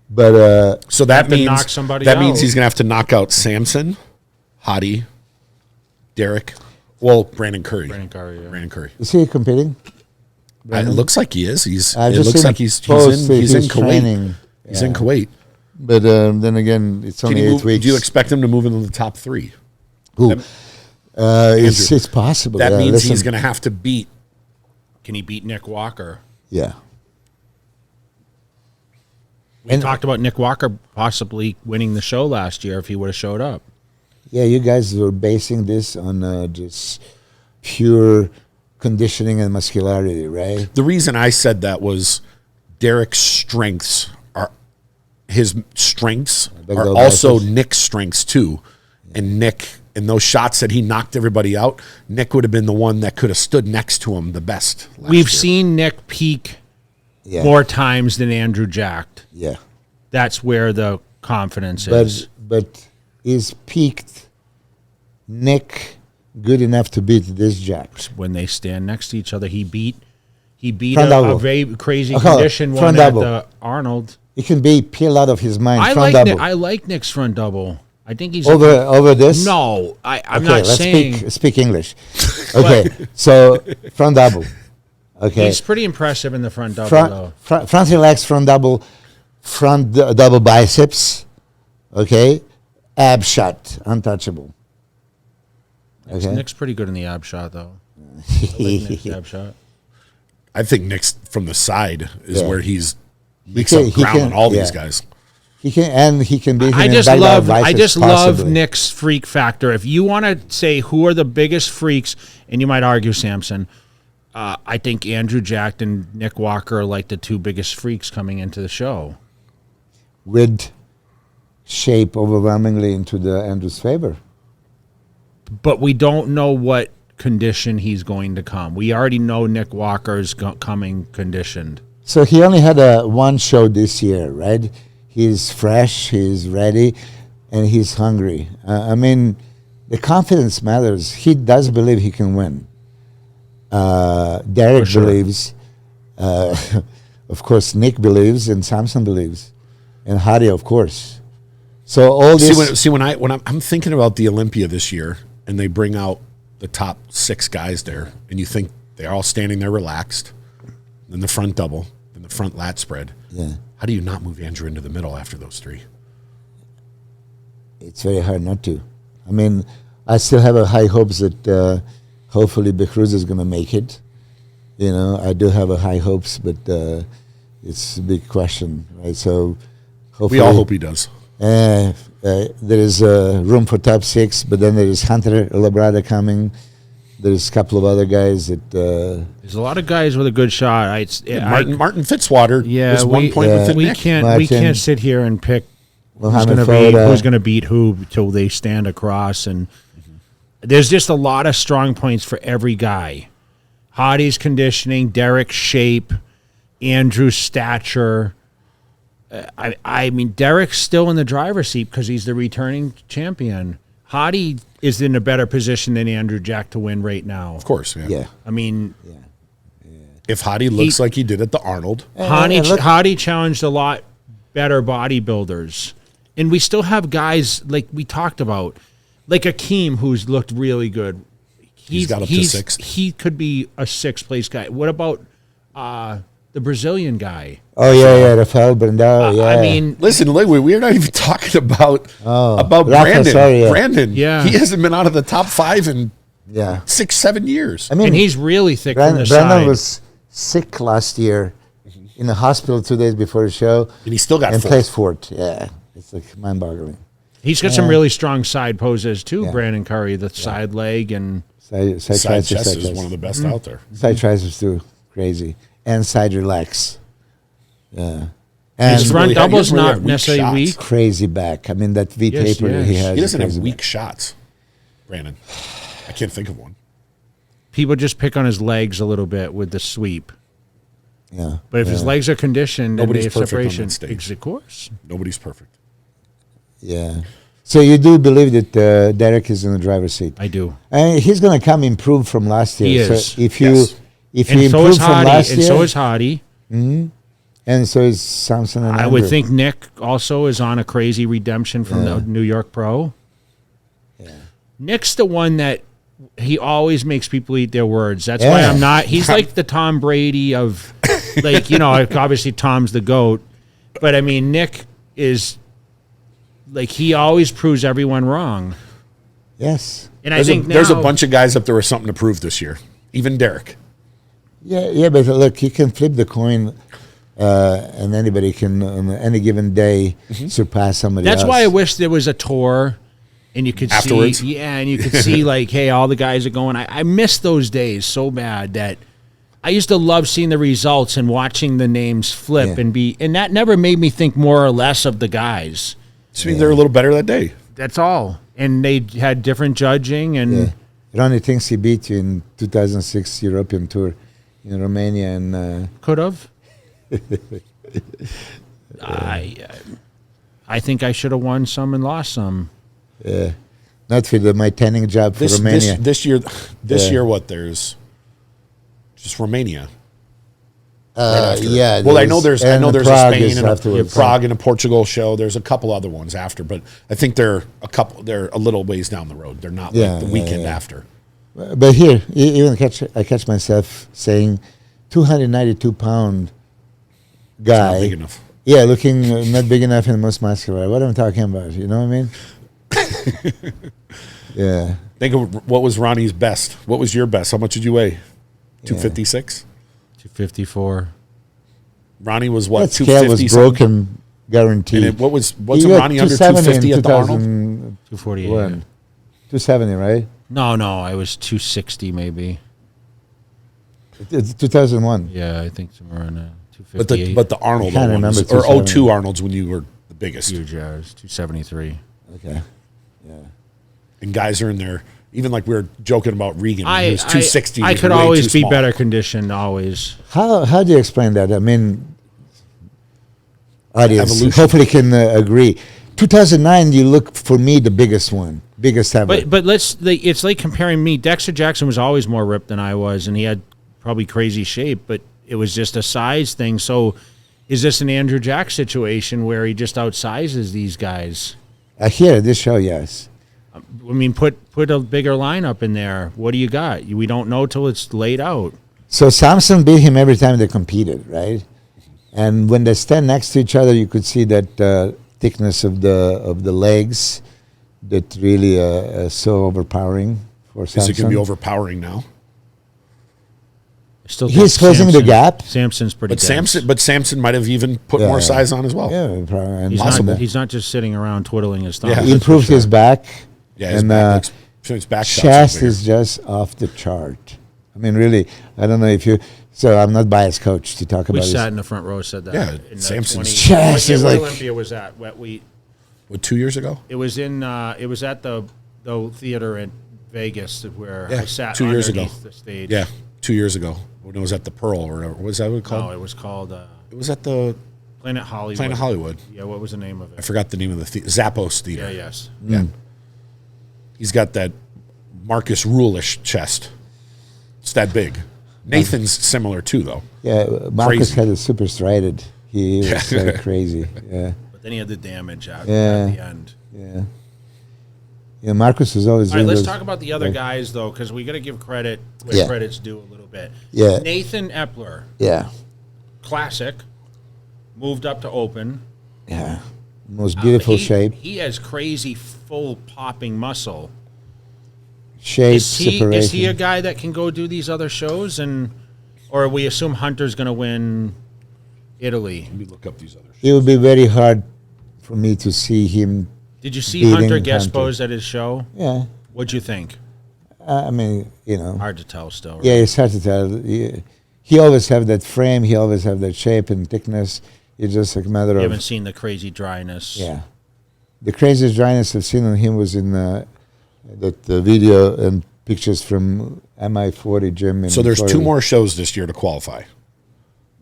But so that means knock somebody means out. he's going to have to knock out Samson, Hadi, Derek. Well, Brandon Curry. Brandon Curry. Is he competing? It looks like he is. It just looks like he's in Kuwait. Training. He's in Kuwait. But then again, it's only 8 weeks. Do you expect him to move into the top 3? Who? It's possible. That means he's going to have to beat. Can he beat Nick Walker? Yeah. We talked about Nick Walker possibly winning the show last year if he would have showed up. Yeah, you guys were basing this on just pure conditioning and muscularity, right? The reason I said that was Derek's strengths are also Nick's strengths too. And Nick, in those shots that he knocked everybody out, Nick would have been the one that could have stood next to him the best. We've seen Nick peak more times than Andrew jacked. Yeah. That's where the confidence is. But is peaked Nick good enough to beat this jack? When they stand next to each other, he beat a very crazy condition one front at double. the Arnold. He can be peeled out of his mind. I like Nick's front double. I think he's over this. No, I'm not saying. Let's speak English. Okay, so front double. Okay, he's pretty impressive in the front double. Front relax front double, double biceps. Okay, ab shot, untouchable. Okay. Nick's pretty good in the ab shot though. I like Nick's ab shot. I think Nick's from the side is where he makes up ground on all these guys. He can beat him. I just love Nick's freak factor. If you want to say who are the biggest freaks, and you might argue Samson, I think Andrew Jacked and Nick Walker are like the 2 biggest freaks coming into the show. With shape overwhelmingly into the Andrew's favor. But we don't know what condition he's going to come. We already know Nick Walker's coming conditioned. So he only had one show this year, right? He's fresh, he's ready, and he's hungry. I mean, the confidence matters. He does believe he can win. Derek believes. Of course, Nick believes, and Samson believes, and Hadi, of course. So all this. When I'm thinking about the Olympia this year, and they bring out the top 6 guys there, and you think they're all standing there relaxed, then the front double, then the front lat spread. Yeah. How do you not move Andrew into the middle after those 3? It's very hard not to. I mean, I still have high hopes that hopefully Becruz is going to make it. You know, I do have high hopes, but it's a big question, right? So hopefully, we all hope he does. There is room for top 6, but then there is Hunter Labrada coming. There's a couple of other guys that. There's a lot of guys with a good shot. Martin Fitzwater is 1 point within Nick. We can't sit here and pick who's going to beat who till they stand across. And there's just a lot of strong points for every guy. Hadi's conditioning, Derek's shape, Andrew's stature. I mean, Derek's still in the driver's seat because he's the returning champion. Hadi is in a better position than Andrew Jack to win right now. Of course, yeah. I mean, if Hadi looks like he did at the Arnold. Hadi challenged a lot better bodybuilders. And we still have guys, like we talked about, like Akeem, who's looked really good. He's got up to 6. He could be a 6th place guy. What about the Brazilian guy? Oh, yeah, Rafael Brandao, yeah. I mean... Listen, we're not even talking about Brandon. Brandon, he hasn't been out of the top 5 in 6-7 years. I mean, and he's really thick from the Brandon side. was sick last year in the hospital 2 days before the show. And he still got 4th. Placed 4th, yeah. It's like mind-boggling. He's got some really strong side poses, too, Brandon Curry, the side leg and... Side chest is one of the best out there. Side triceps, too. Crazy. And side relax. Yeah. And his front double's really not necessarily weak. Crazy back. I mean, that V taper that he has. He doesn't have weak shots, Brandon. I can't think of one. People just pick on his legs a little bit with the sweep. Yeah. But if his legs are conditioned and they have separation, of course. Nobody's perfect. Yeah. So you do believe that Derek is in the driver's seat? I do. And he's going to come improved from last year. He is. So if you and so is Hadi. And so is Hadi. Mm-hmm. And so is Samson and I would think Nick also is on a crazy redemption from the New York Pro. Yeah. Nick's the one that he always makes people eat their words. That's why I'm not. He's like the Tom Brady of, like, you know, obviously Tom's the GOAT. But, I mean, Nick is, like, he always proves everyone wrong. Yes. And I think there's a bunch of guys up there with something to prove this year. Even Derek. Yeah, but look, he can flip the coin. And anybody can, on any given day, surpass somebody else. That's why I wish there was a tour, and you could afterwards. See, and you could see like, hey, all the guys are going. I miss those days so bad that I used to love seeing the results and watching the names flip and that never made me think more or less of the guys. Just means they're a little better that day. That's all, and they had different judging and. Ronnie thinks he beat you in 2006 European Tour in Romania and could have. I think I should have won some and lost some. Yeah, not for my tanning job for Romania. This year, what there's just Romania. Yeah. Well, I know there's a Spain and a Prague and a Portugal show. There's a couple other ones after, but I think they're a little ways down the road. They're not like the weekend after. But here, even I catch myself saying, 292-pound guy. Not big enough. Yeah, looking not big enough and most muscular. What am I talking about? You know what I mean? Yeah. Think of what was Ronnie's best. What was your best? How much did you weigh? 256? 254. Ronnie was what? That scale was broken, guaranteed. And wasn't Ronnie under 250 at the Arnold? 248. 270, right? No, I was 260 maybe. It's 2001. Yeah, I think somewhere around 258. But the Arnold remember or 02 Arnolds when you were the biggest. Huge, yeah, it was 273. Okay. Yeah. And guys are in there. Even like we were joking about Regan. He was 260. I could always be better conditioned, always. How do you explain that? I mean, audience Evolution. hopefully can agree. 2009, you look for me the biggest ever. But it's like comparing me. Dexter Jackson was always more ripped than I was, and he had probably crazy shape, but it was just a size thing. So is this an Andrew Jack situation where he just outsizes these guys? Here, this show, yes. I mean, put a bigger lineup in there. What do you got? We don't know till it's laid out. So Samson beat him every time they competed, right? And when they stand next to each other, you could see that thickness of the legs that really so overpowering for Samson. Is it going to be overpowering now? Still He's closing the gap. Samson's pretty dense. But Samson might have even put more size on as well. Yeah, probably. He's not just sitting around twiddling his thumbs. Yeah. He improved his back. Yeah, his and back his back shots chest are bigger. is just off the chart. I mean, really, I don't know if you. So I'm not biased coach to talk We about sat this. in the front row, said that. Yeah, in Samson's chest is like. Olympia was at Wet Wheat. What, 2 years ago? It was in. It was at the theater in Vegas where Yeah, I sat 2 years ago. underneath the stage. Yeah, 2 years ago when it was at the Pearl or whatever. What was that what it called? No, it was called It was at the Planet Hollywood. Planet Hollywood. Yeah, what was the name of I it? forgot the name of the Zappos Theater. Yeah, yes. Yeah. He's got that Marcus Rulish chest. It's that big. Nathan's similar too, though. Yeah, Marcus Crazy. had a super striated. He was crazy. Yeah, But then he had the damage out Yeah. at the end. yeah. Yeah, Marcus was always. All right, doing let's those- talk about the other like- guys, though, because we got to give credit where Yeah. credit's due a little bit. Yeah. Nathan Epler, Yeah, classic, moved up to open. yeah. Most beautiful He- shape, He has crazy full popping muscle. shape, Is he separation. a guy that can go do these other shows, or we assume Hunter's going to win Italy? Let me look up these others. It would be very hard for me to see him. Did you see Beating Hunter guest Hunter. pose at his show? Yeah, What'd you think? I mean, Hard to tell still. Right? Yeah, it's hard to tell. He always have that frame. He always have that shape and thickness. It's just a matter You of haven't seen the crazy dryness. yeah. The craziest dryness I've seen on him was in that video and pictures from MI40 gym. In So there's Florida. 2 more shows this year to qualify.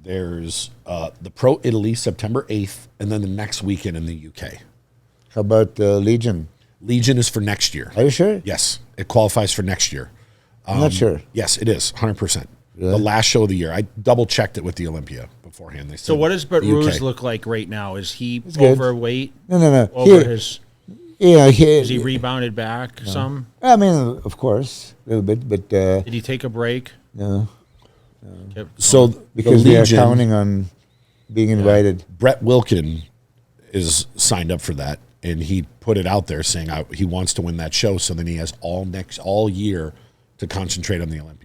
There's the Pro Italy, September 8th, and then the next weekend in the UK. How about Legion? Legion is for next year. Are you sure? Yes, it qualifies for next year. I'm not sure. Yes, it is, 100%. Really? The last show of the year. I double-checked it with the Olympia beforehand. They So said what does the Betruz UK. look like right now? Is he good. overweight? No. Over Here, his? yeah, Is he rebounded back some? I mean, of course, a little bit, but Did he take a break? no, So because the we are Legion, counting on being invited. Brett Wilkin is signed up for that, and he put it out there saying he wants to win that show. So then he has all year to concentrate on the Olympia.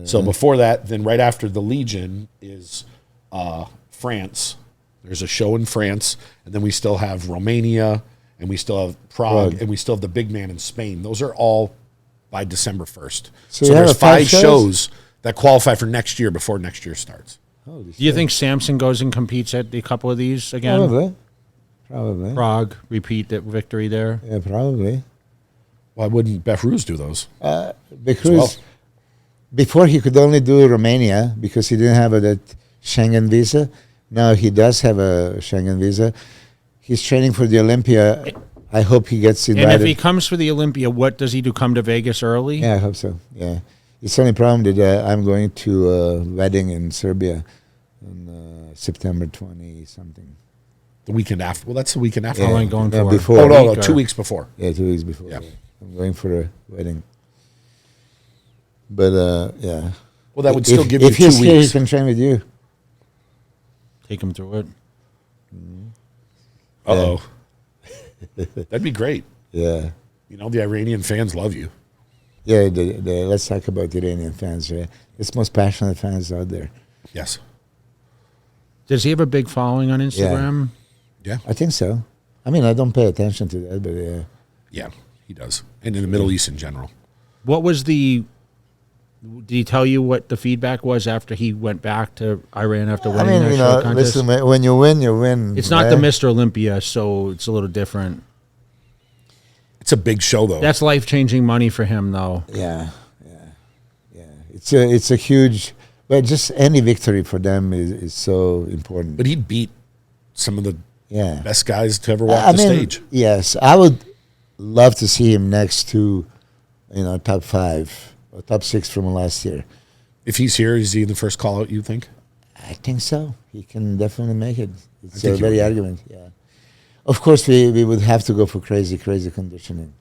So before that, then right after the Legion is France. There's a show in France, and then we still have Romania, and we still have Prague, and we still have the big man in Spain. Those are all by December 1st. So So you have there's 5 5 shows that qualify for next year before next year starts. Do you think Samson goes and competes at a couple of these again? Probably. Prague, repeat that victory there. Yeah, probably. Why wouldn't Behruz do those? Because Well. before he could only do Romania because he didn't have that Schengen visa. Now he does have a Schengen visa. He's training for the Olympia. I hope he gets invited. And if he comes for the Olympia, what does he do? Come to Vegas early? Yeah, I hope so. Yeah. It's the only problem that I'm going to a wedding in Serbia on September 20 something. The weekend after. Well, that's the weekend after. How long going No, for? before. Oh, no, Week or- 2 weeks before. Yeah, 2 weeks before. Yeah. I'm going for a wedding. But yeah. Well, that would still give you if 2 he's here, he weeks. can train with you. Take him through it. Uh-oh. That'd be great. Yeah. You know, the Iranian fans love you. Yeah, let's talk about the Iranian fans. Right? It's the most passionate fans out there. Yes. Does he have a big following on Instagram? Yeah. I think so. I mean, I don't pay attention to that, but Yeah, he does. And in the Middle East in general. What was the? Did he tell you what the feedback was after he went back to Iran after I winning mean, that you show know, contest? listen, when you win, you win. It's not the right? Mr. Olympia, so it's a little different. It's a big show, though. That's life-changing money for him, though. Yeah. It's a huge, but just any victory for them is so important. But he beat some of the Yeah. best guys to ever walk I the mean, stage. yes, I would love to see him next to, top 5 or top 6 from last year. If he's here, is he in the first call out, you think? I think so. He can definitely make it. It's think a he very will. argument. Yeah. Of course, we would have to go for crazy conditioning.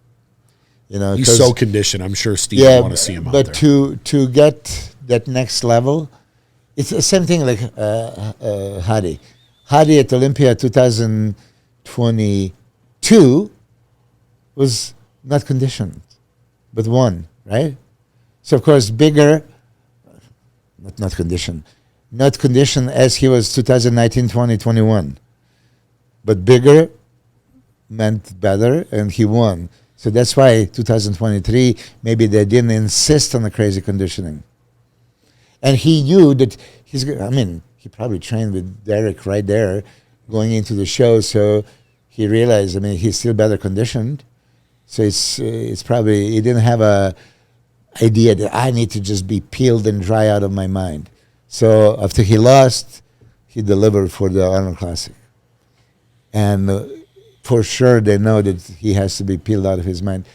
He's 'cause- so conditioned. I'm sure Steve would want to see him out but there. to get that next level, it's the same thing like Hadi. Hadi at Olympia 2022 was not conditioned, but won, right? So of course bigger, not condition, not condition as he was 2019, 2021, but bigger meant better, and he won. So that's why 2023 maybe they didn't insist on the crazy conditioning. And he knew that he's. I mean, he probably trained with Derek right there, going into the show. So he realized. I mean, he's still better conditioned. So it's probably he didn't have a idea that I need to just be peeled and dry out of my mind. So after he lost, he delivered for the Arnold Classic, and for sure they know that he has to be peeled out of his mind.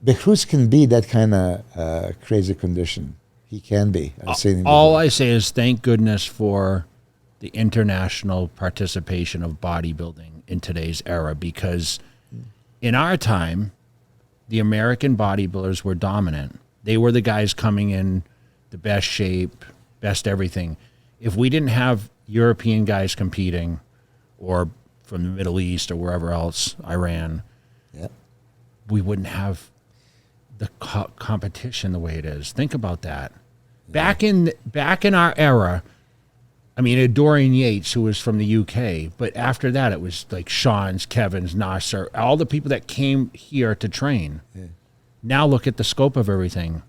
Behruz can be that kind of crazy condition. He can be. I've seen him All before. I say is thank goodness for the international participation of bodybuilding in today's era, because in our time, the American bodybuilders were dominant. They were the guys coming in the best shape, best everything. If we didn't have European guys competing, or from the Middle East or wherever else, Iran, we wouldn't have the competition the way it is. Think about that. Back in our era, I mean, Dorian Yates, who was from the UK, but after that, it was like Sean's, Kevin's, Nasser, all the people that came here to train. Yeah. Now look at the scope of everything.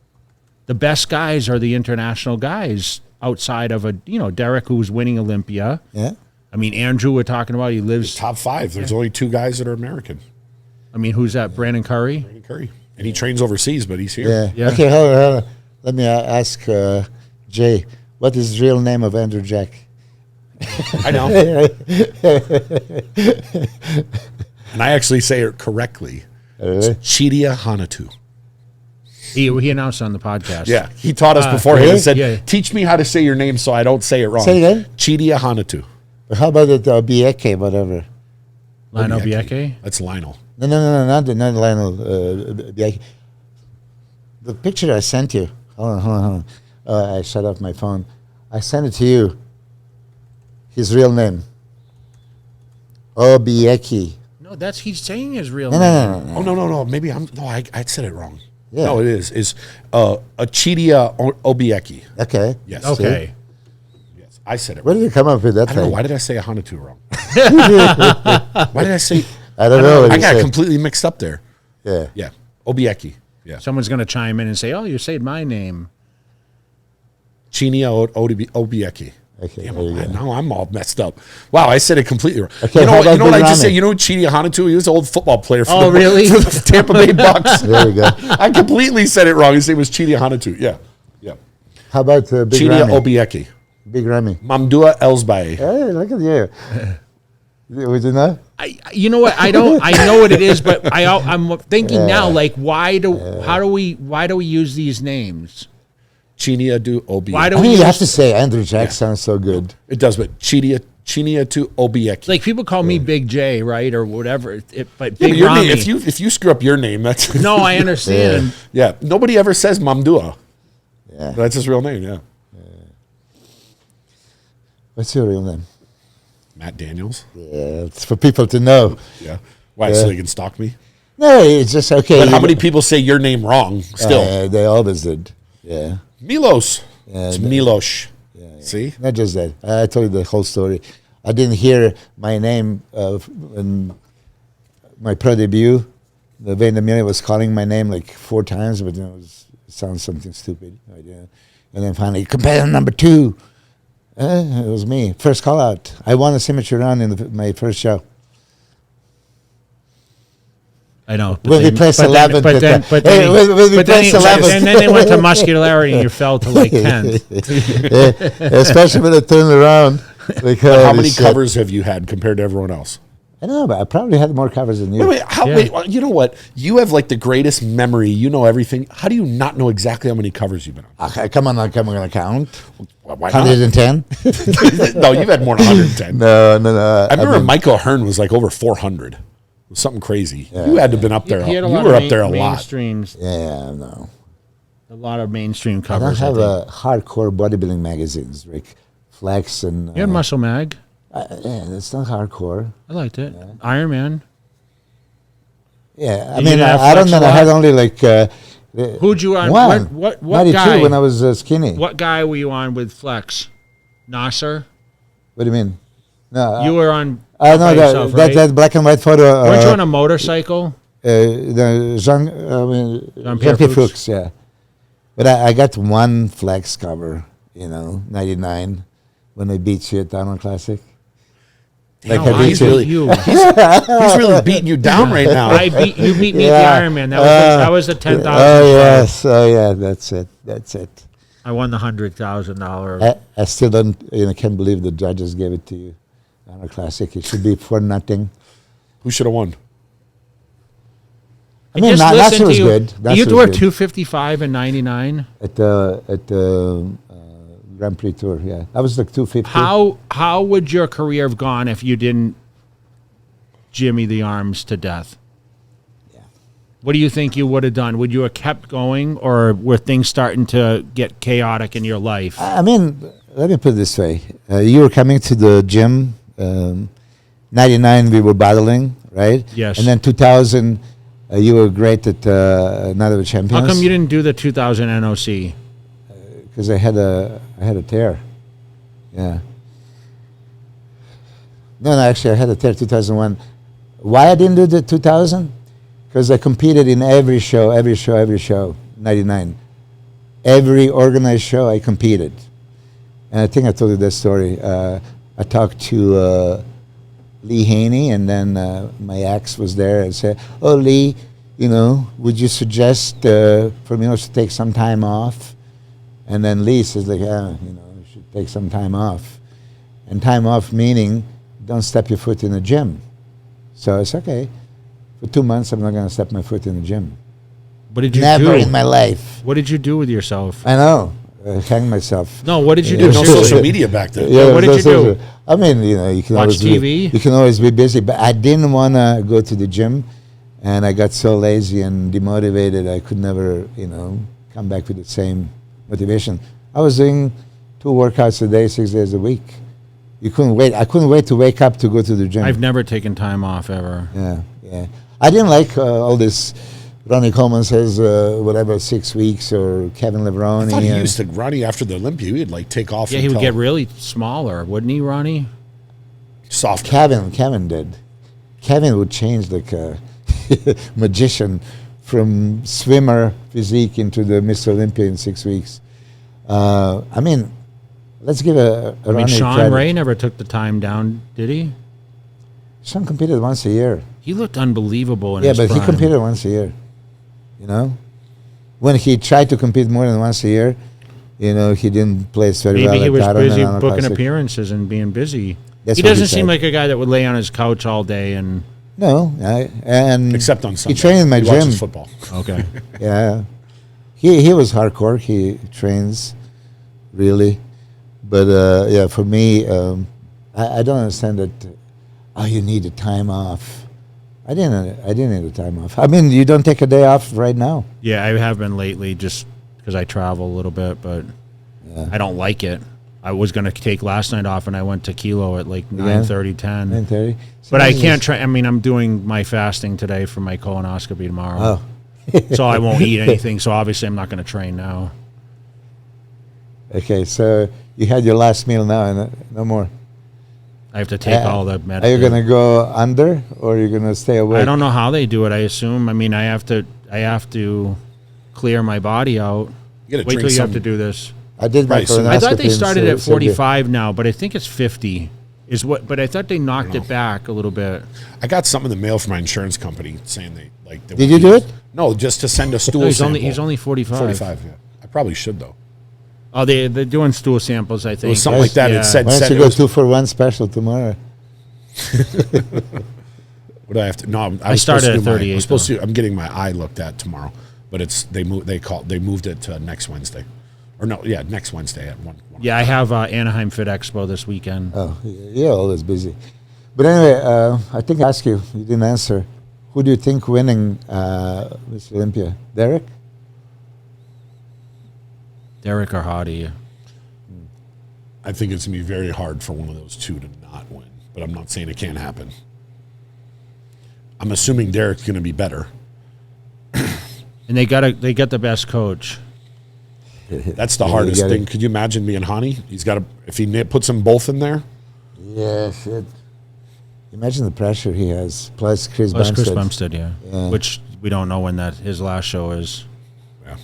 The best guys are the international guys outside of Derek, who's winning Olympia. Yeah. I mean, Andrew, we're talking about, he lives top 5. There's only 2 guys that are American. I mean, who's that? Brandon Curry? Brandon Curry. And he trains overseas, but he's here. Yeah. Okay, hold on. Let me ask Jay, what is the real name of Andrew Jack? I know. And I actually say it correctly. It's Chidia Hanatu. He announced on the podcast. Yeah, he taught us beforehand. really? He said, teach me how to say your name so I don't say it wrong. Say it again? Chidia Hanatu. How about it, Bieke, whatever? Lionel Bieke? That's Lionel. No, not Lionel Bieke. The picture I sent you. Hold on. I shut off my phone. I sent it to you. His real name. Obieki. No, he's saying his real No. name. Oh, no. Maybe I said it wrong. Yeah. No, it is. It's Chidia Obieki. Okay. Yes. Okay. Yes, I said it Where wrong. did you come up with that I don't know. thing? Why did I say Hanatu wrong? Why did I say... I don't know. I got completely mixed up there. Yeah. Yeah. Obieki. Yeah. Someone's going to chime in and say, oh, you said my name. Chinia Obieki. Okay, Damn, there you go. now I'm all messed up. Wow, I said it completely wrong. Okay, you know how what? You about know what I Big just said? Ramy? You know Chidia Hanatu? He was an old football player for, Oh, really? for the Tampa Bay Bucks. There we go. I completely said it wrong. His name was Chidia Hanatu. Yeah. How about Big Chidia Ramy? Obieki. Big Ramy. Mamdua Elsbaye. Hey, look at you. Would you know? You know what? I know what it is, but I'm thinking now, like, why do we use these names? Chinia do Obieki. Why do I we mean, you have use, to say Andrew Jack sounds so good. It does, but Chinia to Obieki. like, people call me Big J, right, or whatever, but Yeah, but Big your name, Ramy. if you screw up your name, that's No, I understand. yeah. Nobody ever says Mamdua. Yeah. That's his real name. Yeah. What's your real name? Matt Daniels. Yeah, it's for people to know. Yeah. Why? So they can stalk me. No, it's just okay. But how many people say your name wrong still? They always did. Yeah. Milos. Yeah, It's no- Milos. See? Not just that. I told you the whole story. I didn't hear my name in my pro debut. The Vendemier was calling my name like 4 times, but it sounds something stupid. And then finally, competitor number 2. It was me. First call out. I won a symmetry round in my first show. I know. When we placed 11th. But then they went to muscularity and you fell to like 10th. Especially when it turned around. Because How many covers have you had compared to everyone else? I know, but I probably had more covers than you. Wait, you know what? You have like the greatest memory. You know everything. How do you not know exactly how many covers you've been on? Come on, I'm going to count. Why not? 110? No, you've had more than 110. No. I remember Michael Hearn was like over 400. It was something crazy. You had to have been up there. He had a You lot were of up there a lot. mainstreams. Yeah, no. A lot of mainstream I don't covers. have hardcore bodybuilding magazines, like Flex and... You had Muscle Mag. yeah, that's not hardcore. I liked it. Iron Man. Yeah, I You mean, didn't have I don't Flex know. a I had lot? only like Who'd you on? One. What 92 guy? when I was skinny. What guy were you on with Flex? Nasser? What do you mean? No, You were on. I know by that, yourself, right? that black and white photo. Weren't you on a motorcycle? The Jean-Pierre Fuchs, yeah. But I got one Flex cover, 99, when I beat you at Diamond Classic. Damn, I beat you. He's really beating you down right now. You beat me Yeah. at the Ironman. That was the 10,000. Oh, yes. Oh, yeah, that's it. I won the $100,000. I still don't, can't believe the judges gave it to you. Diamond Classic, it should be for nothing. Who should have won? I mean, just Nasser listen was to good. Nasser You was were good. 255 and 99. At the Grand Prix Tour, yeah. I was like 250. How would your career have gone if you didn't jimmy the arms to death? Yeah. What do you think you would have done? Would you have kept going, or were things starting to get chaotic in your life? I mean, let me put it this way. You were coming to the gym. 99, we were battling, right? Yes. And then 2000, you were great at Night of the Champions. How come you didn't do the 2000 NOC? Because I had a tear. Yeah. No, actually, I had a tear 2001. Why I didn't do the 2000? Because I competed in every show, 99. Every organized show, I competed. And I think I told you that story. I talked to Lee Haney, and then my ex was there and said, "Oh, Lee, would you suggest for Milos to take some time off?" And then Lee says, like, you should take some time off. And time off meaning don't step your foot in the gym. So it's okay. For 2 months, I'm not going to step my foot in the gym. What did you Never do? in my life. What did you do with yourself? I know. Hang myself. No, what did you There do? was no Seriously. social media back then. Yeah, what did you do? I mean, you can Watch always TV? You can always be busy, but I didn't want to go to the gym, and I got so lazy and demotivated. I could never, come back with the same motivation. I was doing 2 workouts a day, 6 days a week. You couldn't wait. I couldn't wait to wake up to go to the gym. I've never taken time off ever. Yeah. I didn't like all this. Ronnie Coleman says, 6 weeks, or Kevin Levrone. I thought he used to, Ronnie, after the Olympia, he'd take off. Yeah, he would get really smaller, wouldn't he, Ronnie? soft. Kevin did. Kevin would change like a magician from swimmer physique into the Mr. Olympia in 6 weeks. I mean, let's give a Sean credit. Ray never took the time down, did he? Sean competed once a year. He looked unbelievable in Yeah, his but prime. he competed once a year. When he tried to compete more than once a year, he didn't place very well. Maybe he at was Taron busy and on booking Classic. appearances and being busy. That's He what doesn't said. seem like a guy that would lay on his couch all day and... No, and Except on Sunday. He trained in my He gym. watches football. Okay. Yeah, he was hardcore. He trains really, but yeah, for me, I don't understand that. You need a time off. I didn't need a time off. I mean, you don't take a day off right now. Yeah, I have been lately just because I travel a little bit, but I don't like it. I was going to take last night off, and I went to Kilo at like 9:30, 10. 9:30. But I can't try. I mean, I'm doing my fasting today for my colonoscopy tomorrow. Oh, So I won't eat anything. So obviously I'm not going to train now. okay. So you had your last meal now, and no more. I have to take all the Are you medicine. gonna go under, or are you gonna stay awake? I don't know how they do it. I assume. I mean, I have to clear my body out. You gotta Wait drink till you have to some- do this. I did my Right, so- colonoscopy. I thought they in started at Serbia. 45 now, but I think it's 50. But I thought they knocked it back a little bit. I got something in the mail from my insurance company saying they Did you do it? No, just to send a stool No, he's sample. only 45. 45, yeah. I probably should, though. Oh, they're doing stool samples, I think. It was something like that. Yeah. It said, Why don't said you it go was, 2-for-1 special tomorrow? what do I have to? No, I started at 38, I was supposed to. I'm getting my eye looked at tomorrow, but they moved it to next Wednesday, or no, yeah, next Wednesday at 1. Yeah, I have Anaheim Fit Expo this weekend. Oh, you're always busy. But anyway, I think I asked you. You didn't answer. Who do you think winning Miss Olympia? Derek? Derek or Hadi. I think it's gonna be very hard for one of those two to not win, but I'm not saying it can't happen. I'm assuming Derek's gonna be better, And they get the best coach. That's the hardest thing. Could you imagine being Hadi? If he puts them both in there. Yeah, shit. Imagine the pressure he has. Plus Chris Bumstead. Chris Bumstead, yeah. Which we don't know when his last show is. Yeah.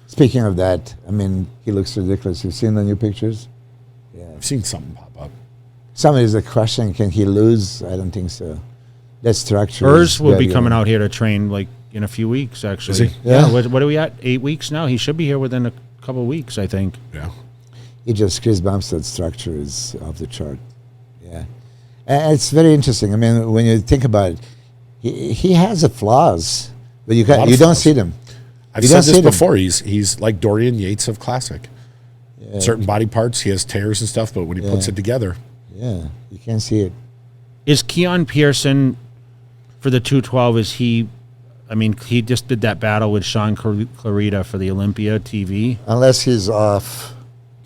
Speaking of that, I mean, he looks ridiculous. You've seen the new pictures? Yeah. I've seen something pop up. Somebody's like question, can he lose? I don't think so. That structure. Urs will be coming out here to train like in a few weeks, actually. Is he? Yeah. What are we at? 8 weeks now? He should be here within a couple of weeks, I think. Yeah. Chris Bumstead's structure is off the chart. Yeah. And it's very interesting. I mean, when you think about it, he has the flaws, but you don't see them. I've said this before. He's like Dorian Yates of Classic. Yeah. Certain body parts, he has tears and stuff, but when he puts it together. Yeah, you can't see it. Is Keon Pearson for the 212, he just did that battle with Sean Clarita for the Olympia TV. Unless he's off,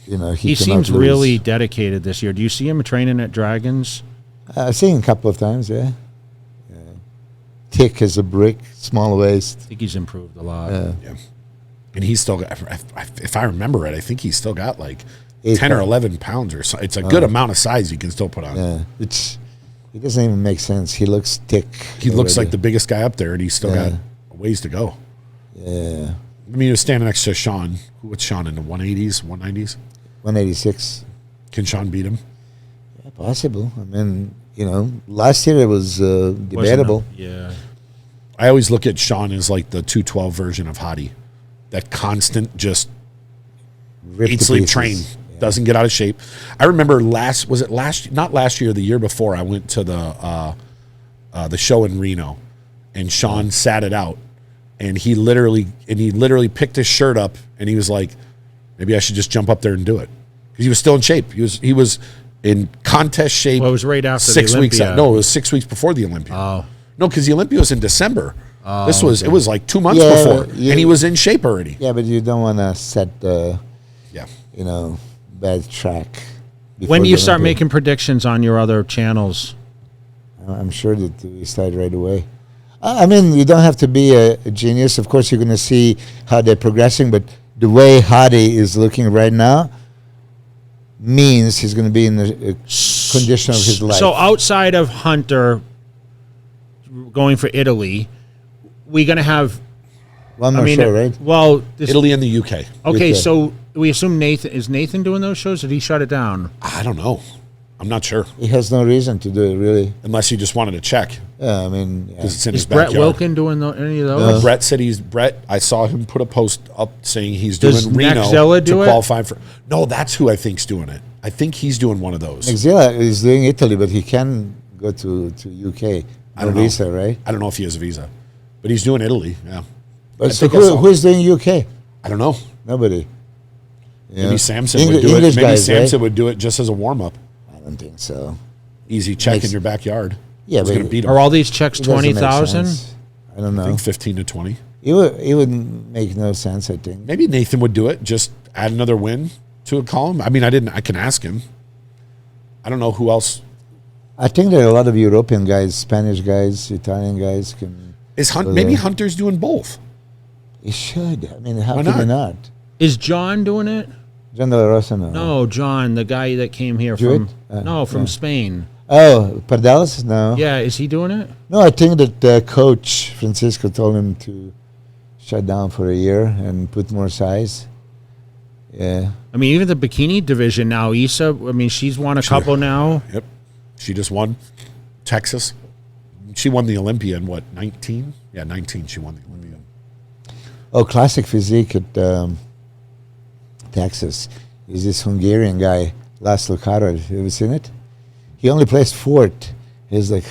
he seems really dedicated this year. Do you see him training at Dragons? I've seen him a couple of times, yeah. Thick as a brick, small waist. I think he's improved a lot. Yeah. And he's still got, if I remember it, I think he's still got like 10 or 11 pounds or so. It's a good amount of size you can still put on. Yeah, it doesn't even make sense. He looks thick. He looks like the biggest guy up there, and he's still got a ways to go. Yeah. I mean, he was standing next to Sean. What's Sean in the 180s, 190s? 186. Can Sean beat him? Yeah, possible. I mean, last year it was debatable. Yeah. I always look at Sean as like the 212 version of Hadi. That constant just eat, sleep, train. Doesn't get out of shape. I remember not last year, the year before, I went to the show in Reno, and Sean sat it out, and he literally picked his shirt up, and he was like, maybe I should just jump up there and do it, because he was still in shape. He was in contest shape. Well, it was right after 6 the weeks. Olympia. No, it was 6 weeks before the Olympia. Oh. No, because the Olympia was in December. Oh, it was like 2 months before, and he was in shape already. Yeah, but you don't want to set the, yeah, bad track. When do you start making predictions on your other channels? I'm sure that we start right away. I mean, you don't have to be a genius. Of course, you're going to see how they're progressing, but the way Hadi is looking right now means he's going to be in the condition of his life. So outside of Hunter going for Italy, we're going to have... One more show, right? Well, Italy and the UK. Okay, so we assume Is Nathan doing those shows? Did he shut it down? I don't know. I'm not sure. He has no reason to do it, really. Unless he just wanted to check. Yeah, I mean... Because it's in Is his Brett backyard. Wilkin doing any of those? Brett said I saw him put a post up saying he's doing Does Reno Maxilla do to it? qualify for... No, that's who I think's doing it. I think he's doing one of those. Maxilla is doing Italy, but he can go to UK. I don't No know. visa, right? I don't know if he has a visa. But he's doing Italy, yeah. But so who's doing UK? I don't know. Nobody. Yeah. Maybe Samson would do English it. Maybe guys, Samson right? would do it just as a warm-up. I don't think so. Easy check in your backyard. Yeah, Who's but going to beat him? Are all these checks It doesn't make 20,000? sense. I don't I know. think 15 to 20. It would make no sense, I think. Maybe Nathan would do it. Just add another win to a column. I mean, I can ask him. I don't know who else. I think there are a lot of European guys, Spanish guys, Italian guys can... Maybe Hunter's doing both. He should. I mean, how Why can he not? not? Is John doing it? John De La Rosa, no. No, John, the guy that came here Jewett? from Spain. Oh, Pardalis? No. Yeah, is he doing it? No, I think that Coach Francisco told him to shut down for a year and put more size. Yeah. I mean, even the bikini division now, Issa, I mean, she's won a couple now. Yep. She just won Texas. She won the Olympia in what, 19? Yeah, 19 she won the Olympia. Oh, classic physique at Texas is this Hungarian guy, Laszlo Karol. Have you seen it? He only placed fourth. He's like,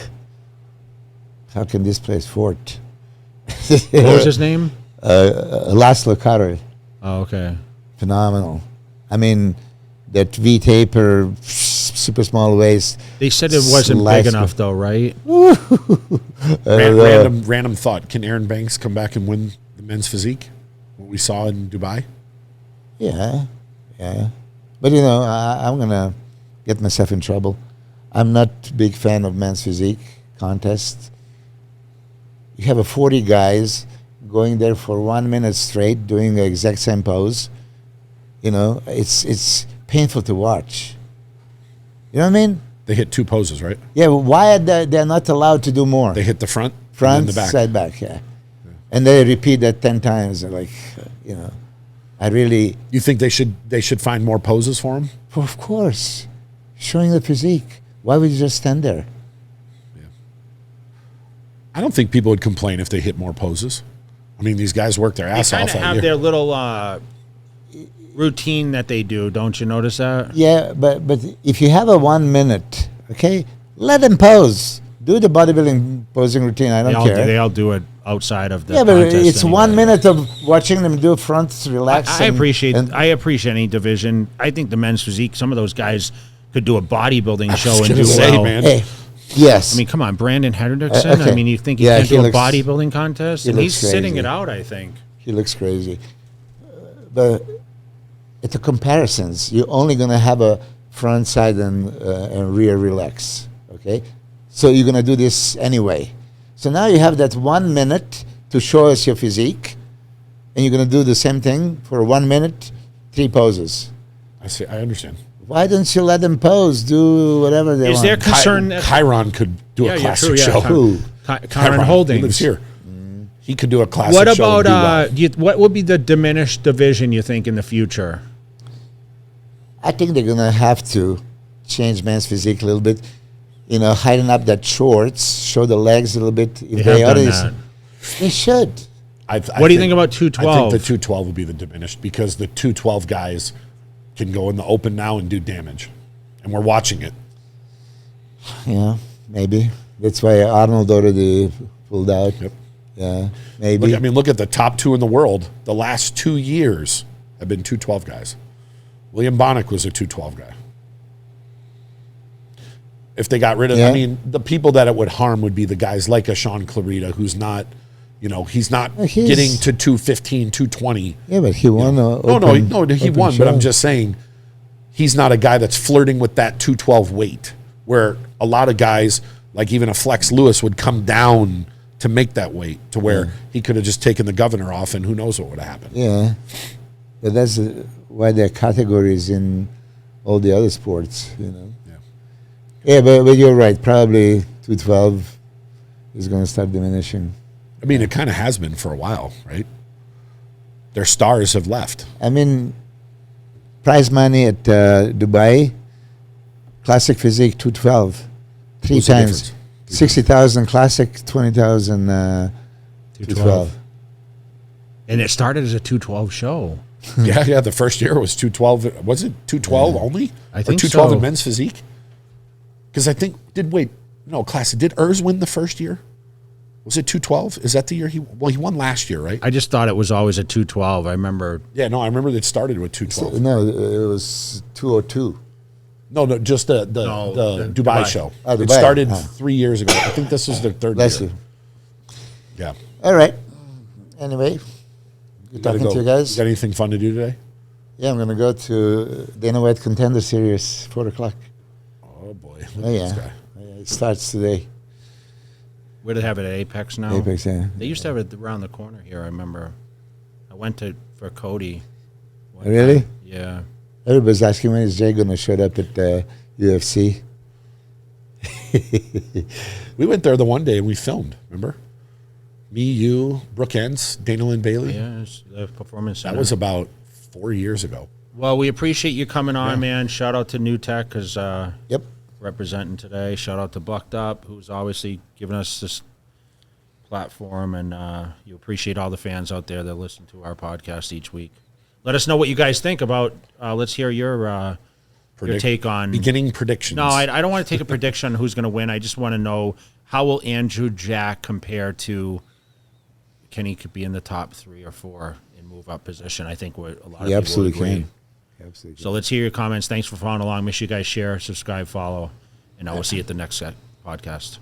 how can this place fourth? What was his name? Laszlo Karol. Oh, okay. Phenomenal. I mean, that V-taper, super small waist. They said it wasn't big enough, though, right? Random thought. Can Aaron Banks come back and win the men's physique? What we saw in Dubai? Yeah. But, I'm going to get myself in trouble. I'm not a big fan of men's physique contests. You have 40 guys going there for 1 minute straight, doing the exact same pose. You know, it's painful to watch. You know what I mean? They hit 2 poses, right? Yeah, why are they're not allowed to do more? They hit the front and Front, then the back. side, back, yeah. And they repeat that 10 times. Like, you know, I really... You think they should find more poses for him? Of course. Showing the physique. Why would you just stand there? I don't think people would complain if they hit more poses. I mean, these guys work their ass They off kind of all have year. their little routine that they do. Don't you notice that? Yeah, but if you have a 1 minute, okay, let them pose. Do the bodybuilding posing routine. I don't care. They all do it outside of the Yeah, but contest it's anyway. 1 minute of watching them do fronts, relax. I appreciate any division. I think the men's physique, some of those guys could do a bodybuilding show and gonna do say, well. man. Hey, yes. I mean, come on, Brandon Hendrickson. Okay. I mean, you think he Yeah, can't he do looks- a bodybuilding contest? he And he's looks sitting crazy. it out, I think. He looks crazy. But it's a comparisons. You're only going to have a front, side, and rear relax. Okay? So you're going to do this anyway. So now you have that 1 minute to show us your physique, and you're going to do the same thing for 1 minute, 3 poses. I see. I understand. Why don't you let them pose, do whatever they Is want? there concern that Chiron could do a classic show. Who? Kyron Holdings He lives here. He could do a classic What show. and about do well. what would be the diminished division you think in the future? I think they're going to have to change men's physique a little bit. You know, hiding up that shorts, show the legs a little bit. If They have done others- that. They should. What do you think about 212? I think the 212 would be the diminished because the 212 guys can go in the open now and do damage. And we're watching it. Yeah, maybe. That's why Arnold already pulled out. Yep. Yeah, maybe. Look at the top 2 in the world. The last 2 years have been 212 guys. William Bonnick was a 212 guy. If they got rid of, Yeah. I mean, the people that it would harm would be the guys like a Sean Clarita, who's not, you know, he's not He's- getting to 215, 220. Yeah, but he won. No, he won. But I'm just saying, he's not a guy that's flirting with that 212 weight, where a lot of guys, like even a Flex Lewis, would come down to make that weight to where he could have just taken the governor off, and who knows what would have happened. Yeah, but that's why there are categories in all the other sports, you know. Yeah, but you're right. Probably 212 is going to start diminishing. I mean, it kind of has been for a while, right? Their stars have left. I mean, prize money at Dubai, classic physique 212, 3 What's the times, difference? 60,000 classic, 20,000 212. And it started as a 212 show. Yeah. The first year was 212. Was it 212 only? I think or 212 so. in men's physique? Because I think classic. Did Urs win the first year? Was it 212? Is that the year he won last year, right? I just thought it was always a 212. I remember. Yeah, no, I remember it started with 212. No, it was 202. No, just the the Dubai Dubai. show. Oh, It Dubai. started Oh. 3 years ago. I think this is their third Bless year. you. Yeah. All right. Anyway, good Gotta talking go. to you guys. Got anything fun to do today? Yeah, I'm going to go to Dana White Contender Series, 4 o'clock. Oh, boy. Look Oh, at yeah. this guy. It starts today. Where do they have it at Apex now? Apex, yeah. They used to have it around the corner here. I remember. I went for Cody. one Really? time. Yeah. Everybody's asking when is Jay going to show up at the UFC. We went there the one day and we filmed, remember? Me, you, Brooke Hens, Dana Lynn Bailey. Yeah, it's the performance center. That was about 4 years ago. Well, we appreciate you coming on, man. Shout out to New Tech because Yep. representing today. Shout out to Bucked Up, who's obviously giving us this platform, and you appreciate all the fans out there that listen to our podcast each week. Let us know what you guys think about. Let's hear your take on Beginning predictions. No, I don't want to take a prediction on who's going to win. I just want to know, how will Andrew Jack compare to Kenny? Could be in the top 3 or 4 in move up position. I think what a lot of You people absolutely would agree. can. Absolutely. So let's hear your comments. Thanks for following along. Make sure you guys share, subscribe, follow, and I will see you at the next podcast.